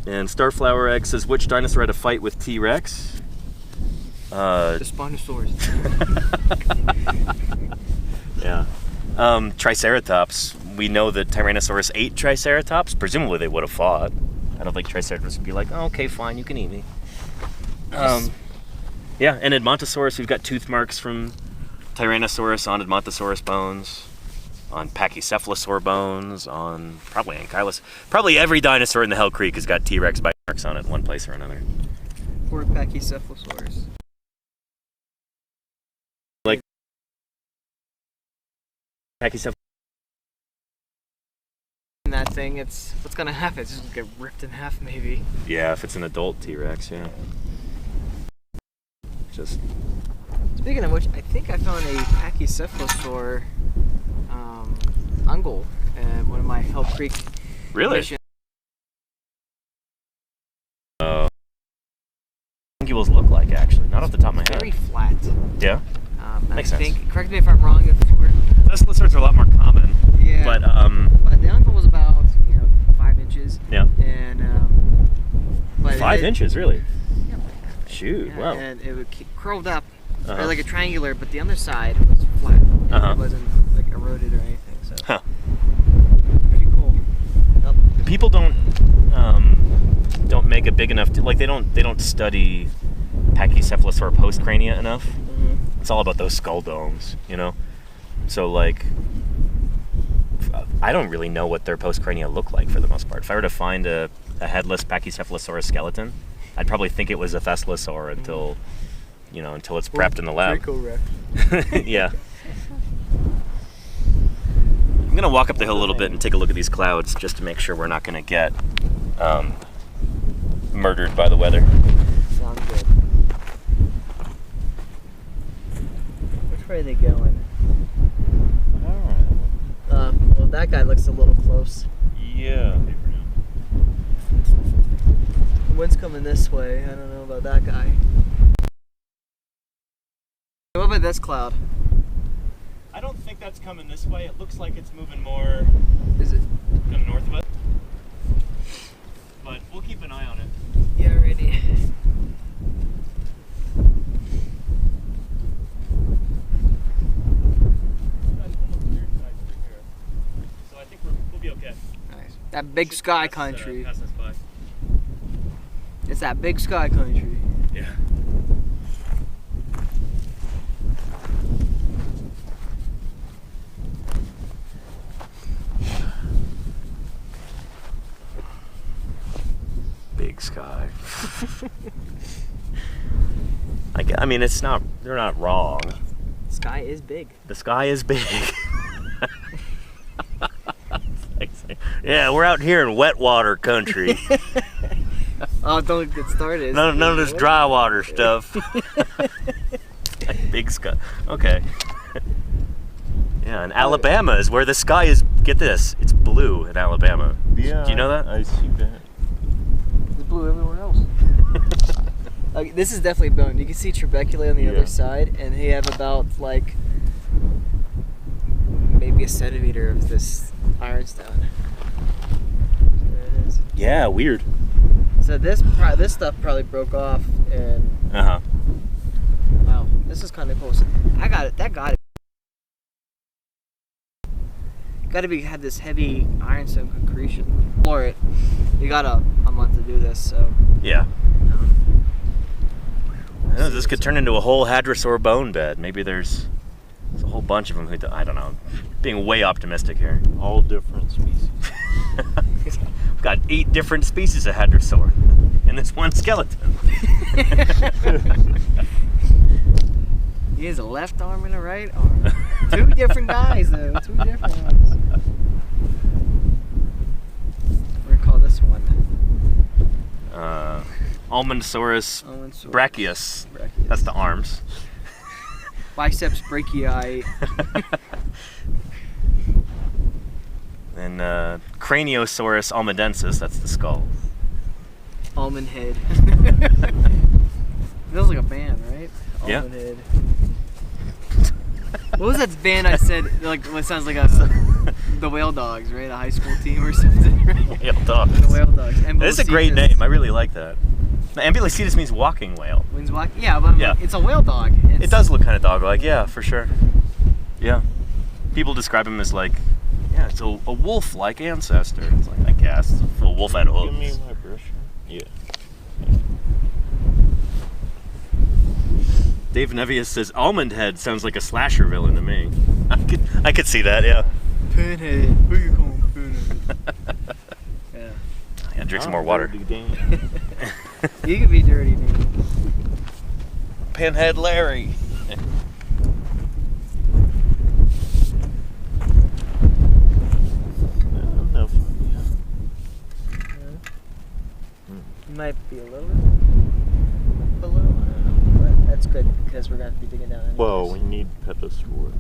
And Starflower Egg says, which dinosaur had a fight with T-Rex? The Spinosaurus. Yeah. Triceratops. We know that Tyrannosaurus ate Triceratops. Presumably they would have fought. I don't think Triceratops would be like, oh, okay, fine, you can eat me. Yeah, and Edmontosaurus, we've got tooth marks from Tyrannosaurus on Edmontosaurus bones, on Pachycephalosaur bones, on probably Ankylus. Probably every dinosaur in the Hell Creek has got T-Rex bite marks on it in one place or another. Poor Pachycephalosaurus. Like Pachycephalosaurus. That thing, what's gonna happen? It's just gonna get ripped in half, maybe. Yeah, if it's an adult T-Rex, yeah. Just. Speaking of which, I think I found a Pachycephalosaur ungle at one of my Hell Creek missions. Unguals look like, actually. Not off the top of my Very head. flat. Yeah. Makes Makes sense. think, correct me if I'm wrong, if we're, Those are a lot more common. yeah. But But the uncle was about 5 inches. yeah. And but 5 inches, really? Yeah, like that. Shoot, Yeah, wow. And it would keep curled up, Uh-huh. or like a triangular, but the underside was flat. And Uh-huh. It wasn't like eroded or anything. So Huh. pretty cool. Yep. People don't make a big enough like they don't study Pachycephalosaur postcrania enough. Mm-hmm. It's all about those skull domes, you know. So like, I don't really know what their postcrania look like for the most part. If I were to find a headless Pachycephalosaurus skeleton, I'd probably think it was a Thescelosaur until it's prepped in the lab. Yeah. I'm gonna walk up the hill a little bit and take a look at these clouds just to make sure we're not gonna get murdered by the weather. Sounds good. Which way are they going? Well, that guy looks a little close. Yeah. The wind's coming this way. I don't know about that guy. What about this cloud? I don't think that's coming this way. It looks like it's moving more Is it? kind of north of us. But we'll keep an eye on it. Yeah, ready. So I think we'll be okay. Nice. That big sky country. Pass us by. It's that big sky country. Yeah. Big sky. I mean, it's not. They're not wrong. Sky is big. The sky is big. Yeah, we're out here in wet water country. Oh, don't get started. None of this dry water stuff. Big sky. Okay. Yeah, and Alabama is where the sky is. Get this, it's blue in Alabama. Yeah. Do you know that? I see that. It's blue everywhere else. This is definitely bone. You can see trabeculae on the other side, and they have about like maybe a centimeter of this ironstone. There it is. Yeah, weird. So this stuff probably broke off, and Uh huh. wow, this is kind of cool. So I got it. That got it. Got to be had this heavy ironstone concretion. For it, you got a month to do this. So Yeah. I know, this could turn into a whole hadrosaur bone bed. Maybe there's a whole bunch of them. I don't know. Being way optimistic here. All different species. We've got 8 different species of hadrosaur in this one skeleton. he has a left arm and a right arm. 2 different guys though. 2 different ones. We're gonna call this one Almondosaurus Almondosaurus brachius. brachius. That's the arms. Biceps brachii. And Craniosaurus almadensis. That's the skull. Almond head. Feels like a band, right? Yeah. Almond head. What was that band I said? Like, what sounds like the Whale Dogs, right? A high school team or something. Right? Whale dogs. The Whale Dogs. That's a great name. I really like that. Ambulocetus means walking whale. Wings walk. Yeah, but Yeah. it's a whale dog. It does look kind of dog-like, yeah, for sure. Yeah. People describe him as like, yeah, it's a wolf-like ancestor. It's like, I guess. It's a wolf had hooves. Give me my brush. Yeah. Dave Nevius says almond head sounds like a slasher villain to me. I could see that, yeah. Pinhead. Who you calling Pinhead? Yeah. Yeah, drink some more water. You can be dirty, man. Pinhead Larry. Enough. You might be a little bit below. I don't know. But that's good because we're going to be digging down anyways. Well, we need petasaur.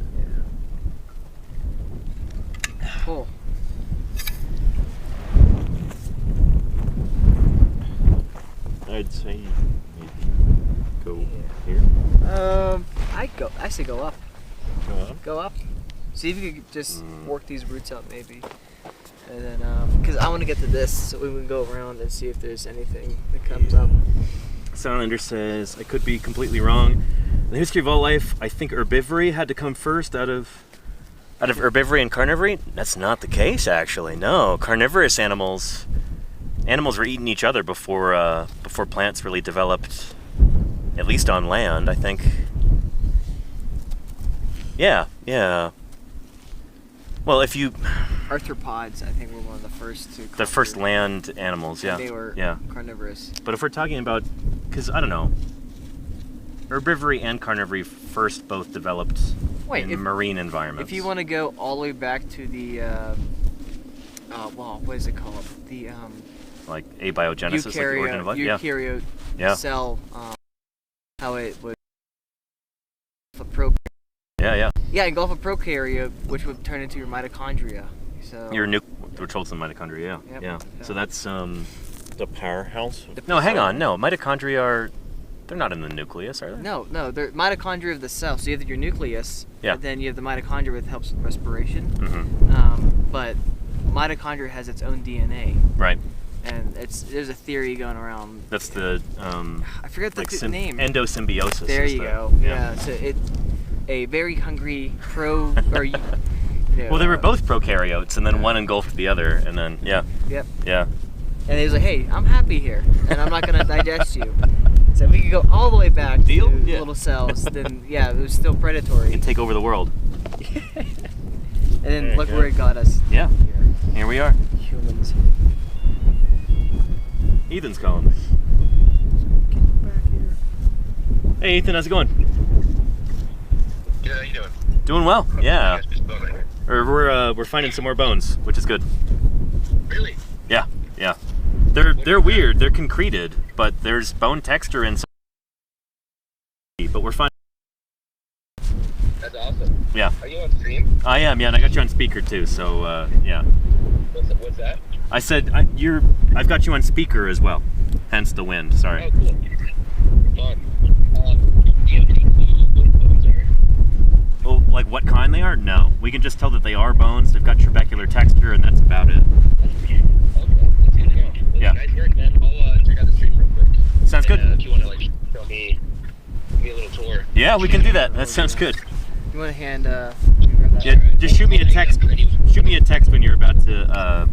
Yeah. Cool. I'd say maybe go here. I say go up. Go up. Go up. See if you could just work these roots out maybe. And then, because I want to get to this so we can go around and see if there's anything that comes up. Soundlander says, I could be completely wrong. In the history of all life, I think herbivory had to come first out of herbivory and carnivory. That's not the case, actually. No, carnivorous animals were eating each other before plants really developed, at least on land, I think. Yeah. Well, if you... Arthropods, I think, were one of the first to... The first land animals, yeah. They were carnivorous. But if we're talking about... Because, I don't know. Herbivory and carnivory first both developed in marine environments. If you want to go all the way back to the... what is it called? The... like abiogenesis, like the origin of life? Eukaryote Yeah. cell, how it would... procreate. Yeah. Engulf a prokaryote, which would turn into your mitochondria. So which holds the mitochondria, Yep. yeah. So that's The powerhouse. no, hang on, no. Mitochondria they're not in the nucleus, are they? No, they're mitochondria of the cell. So you have your nucleus, Yeah. but then you have the mitochondria that helps with respiration. Mm-hmm. But mitochondria has its own DNA, Right. and there's a theory going around. That's the I forget the name. endosymbiosis. There is you the- go. Yeah. So a very hungry Well, they were both prokaryotes, and then one engulfed the other, and then Yep. yeah. And he was like, "Hey, I'm happy here, and I'm not gonna digest you." So we could go all the way back Deal? to Yeah. little cells. Then it was still predatory. You can take over the world. And then There look you where go. it got us. Yeah. Here we are. Humans. Ethan's calling me. Back here. Hey, Ethan, how's it going? Good, how you doing? Doing well. Yeah. You guys just bone right? We're finding some more bones, which is good. Really? Yeah. They're weird. They're concreted, but there's bone texture inside. But we're finding. That's awesome. Yeah. Are you on stream? I am. Yeah, and I got you on speaker too. So yeah. What's that? I said I've got you on speaker as well. Hence the wind. Sorry. Oh, cool. Fun. Do you have any clue what bones are? Oh, like what kind they are? No. We can just tell that they are bones. They've got trabecular texture, and that's about it. Okay, that's good to know. Well, Yeah. Nice work, man. I'll check out the stream real quick. Sounds good. If you want to show me, give me a little tour. Yeah, we can do that. That sounds good. You want to hand? Yeah, just shoot me a text. Shoot me a text when you're about to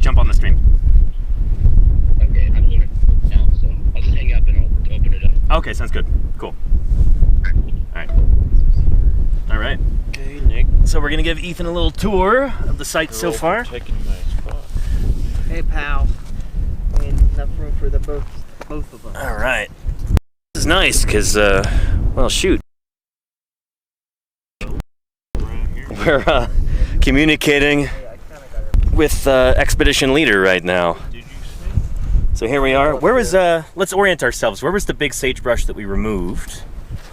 jump on the stream. Okay, I'm doing it now, so I'll just hang up and I'll open it up. Okay, sounds good. Cool. All right. Okay, Nick. So we're gonna give Ethan a little tour of the site so far. Taking my spot. Hey, pal. Ain't enough room for the both of us. All right. This is nice because, well, shoot. We're communicating with expedition leader right now. Did you see? So here we are. Where was? Let's orient ourselves. Where was the big sagebrush that we removed?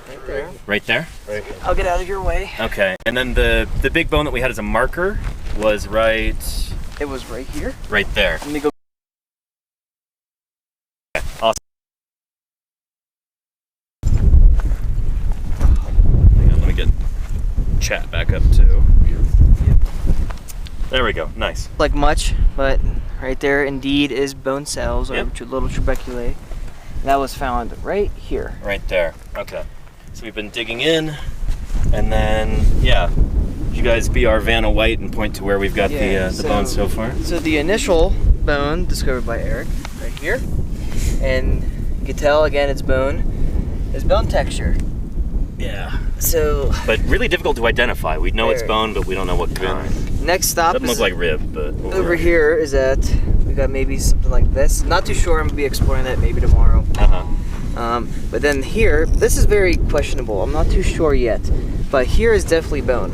Right there. Right there. Right. I'll get out of your way. Okay. And then the big bone that we had as a marker was right It was right here. there. Let me go. Awesome. Hang on, let me get chat back up too. There we go. Nice. Like much, but right there indeed is bone cells or Yep. little trabeculae. That was found right here. Right there. Okay. So we've been digging in, and then you guys be our Vanna White and point to where we've got the bones so far. So the initial bone discovered by Eric, right here, and you can tell again it's bone. Is bone texture. Yeah. So But really difficult to identify. We know it's There. bone, but we don't know what kind. next stop Doesn't is look like rib, but over here. Is that we got maybe something like this. Not too sure. I'm gonna be exploring that maybe tomorrow. But then here, this is very questionable. I'm not too sure yet, but here is definitely bone.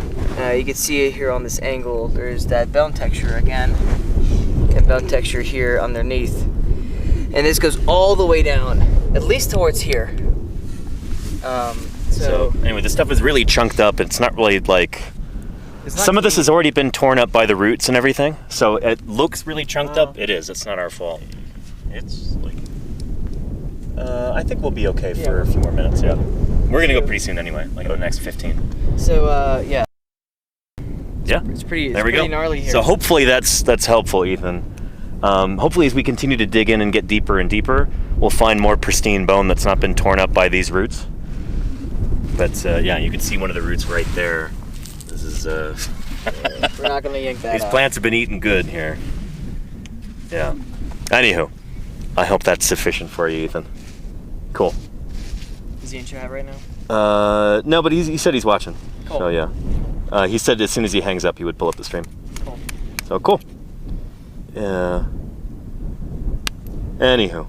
You can see it here on this angle. There's that bone texture again, and bone texture here underneath. And this goes all the way down, at least towards here. So anyway, this stuff is really chunked up. It's not really like it's not some of this clean. has already been torn up by the roots and everything. So it looks really chunked up. It is. It's not our fault. It's like I think we'll be okay for a few more minutes, yeah. We're gonna go pretty soon anyway, like in the next 15. So, yeah. Yeah. It's pretty go. gnarly here. So hopefully that's helpful, Ethan. Hopefully as we continue to dig in and get deeper and deeper, we'll find more pristine bone that's not been torn up by these roots. But yeah, you can see one of the roots right there. This is We're not gonna yank that these out. plants have been eaten good here. Yeah. Anywho, I hope that's sufficient for you, Ethan. Cool. Is he in chat right now? No, but he said he's watching. Cool. So yeah. He said as soon as he hangs up, he would pull up the stream. Cool. So cool. Yeah. Anywho,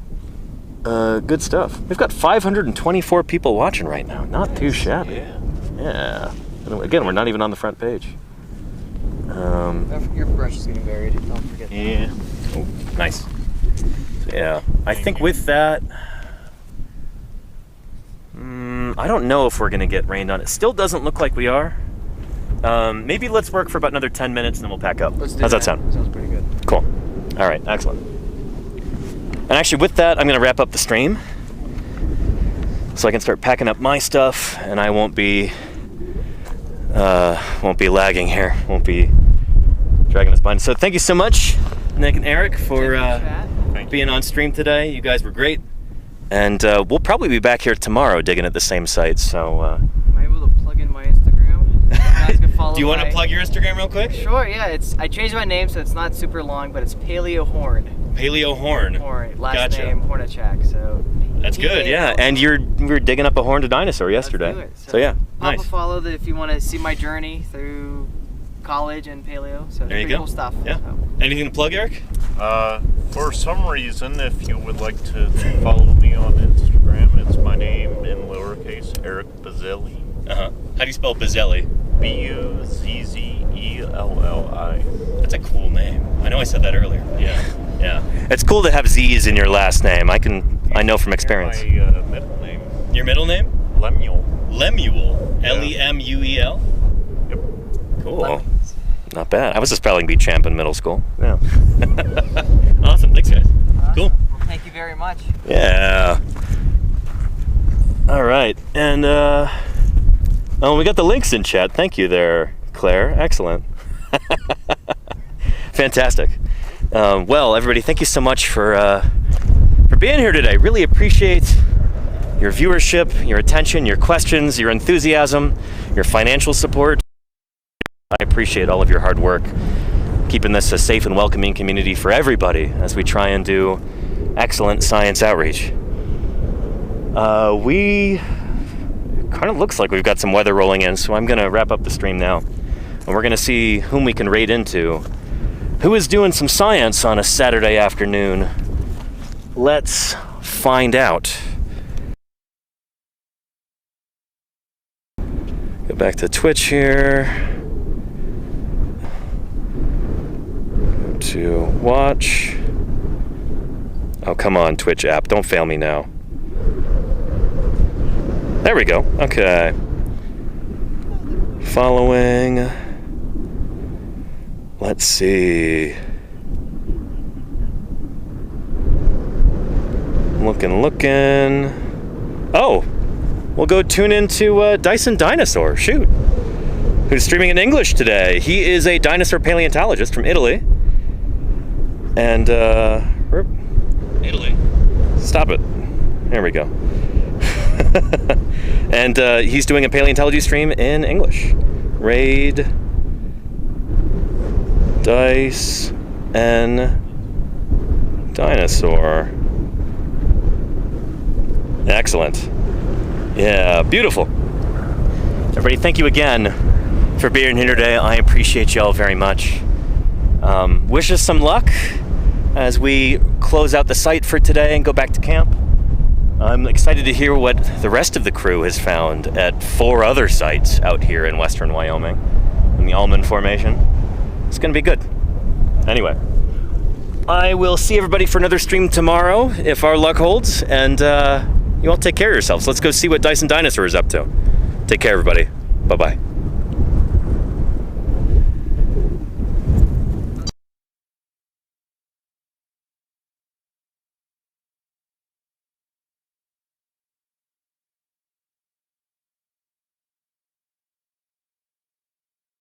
good stuff. We've got 524 people watching right now. Not too shabby. Yeah. And again, we're not even on the front page. Your brush is getting buried. Don't forget that. Yeah. Oh, nice. Yeah. I think with that, I don't know if we're gonna get rained on. It still doesn't look like we are. Maybe let's work for about another 10 minutes and then we'll pack up. Let's do How's that sound? Sounds pretty good. Cool. All right, excellent. And actually with that, I'm gonna wrap up the stream so I can start packing up my stuff and I won't be lagging here. Won't be dragging us behind. So thank you so much, Nick and Eric, for being on stream today. You guys were great. And we'll probably be back here tomorrow digging at the same site, so... Am I able to plug in my Instagram? You guys can follow Do you want to plug your Instagram real quick? Sure, yeah. I changed my name so it's not super long, but it's Paleo Horn. Paleo Horn. Last Gotcha. name Hornachak, so... That's good, yeah. And we were digging up a horned dinosaur yesterday. Let's do it. So yeah, Pop nice. a follow that if you want to see my journey through college and paleo. So There you pretty go. cool stuff. Yeah. So. Anything to plug, Eric? For some reason, if you would like to follow me on Instagram, it's my name in lowercase, Eric Bazzelli. Uh-huh. How do you spell Bazzelli? Buzzeli. That's a cool name. I know I said that earlier. Yeah. Yeah. It's cool to have Z's in your last name. I know from experience. My middle name, Your middle name? Lemuel. Lemuel. Lemuel? Yep. Cool. Lemons. Not bad. I was a spelling bee champ in middle school. Yeah. Awesome. Thanks, guys. Cool. Well, thank you very much. Yeah. All right. And we got the links in chat. Thank you there, Claire. Excellent. Fantastic. Well, everybody, thank you so much for being here today. Really appreciate your viewership, your attention, your questions, your enthusiasm, your financial support. I appreciate all of your hard work, keeping this a safe and welcoming community for everybody as we try and do excellent science outreach. We kind of looks like we've got some weather rolling in, so I'm going to wrap up the stream now. And we're going to see whom we can raid into. Who is doing some science on a Saturday afternoon? Let's find out. Go back to Twitch here. Go to watch. Oh, come on, Twitch app. Don't fail me now. There we go. Okay. Following. Let's see. Looking. Oh, we'll go tune into Dyson Dinosaur. Shoot. Who's streaming in English today. He is a dinosaur paleontologist from Italy. And, Italy. Stop it. There we go. And he's doing a paleontology stream in English. Raid Dice and Dinosaur. Excellent. Yeah, beautiful. Everybody, thank you again for being here today. I appreciate y'all very much. Wish us some luck as we close out the site for today and go back to camp. I'm excited to hear what the rest of the crew has found at 4 other sites out here in western Wyoming in the Almond Formation. It's going to be good. Anyway, I will see everybody for another stream tomorrow if our luck holds, and you all take care of yourselves. Let's go see what Dyson Dinosaur is up to. Take care, everybody. Bye-bye.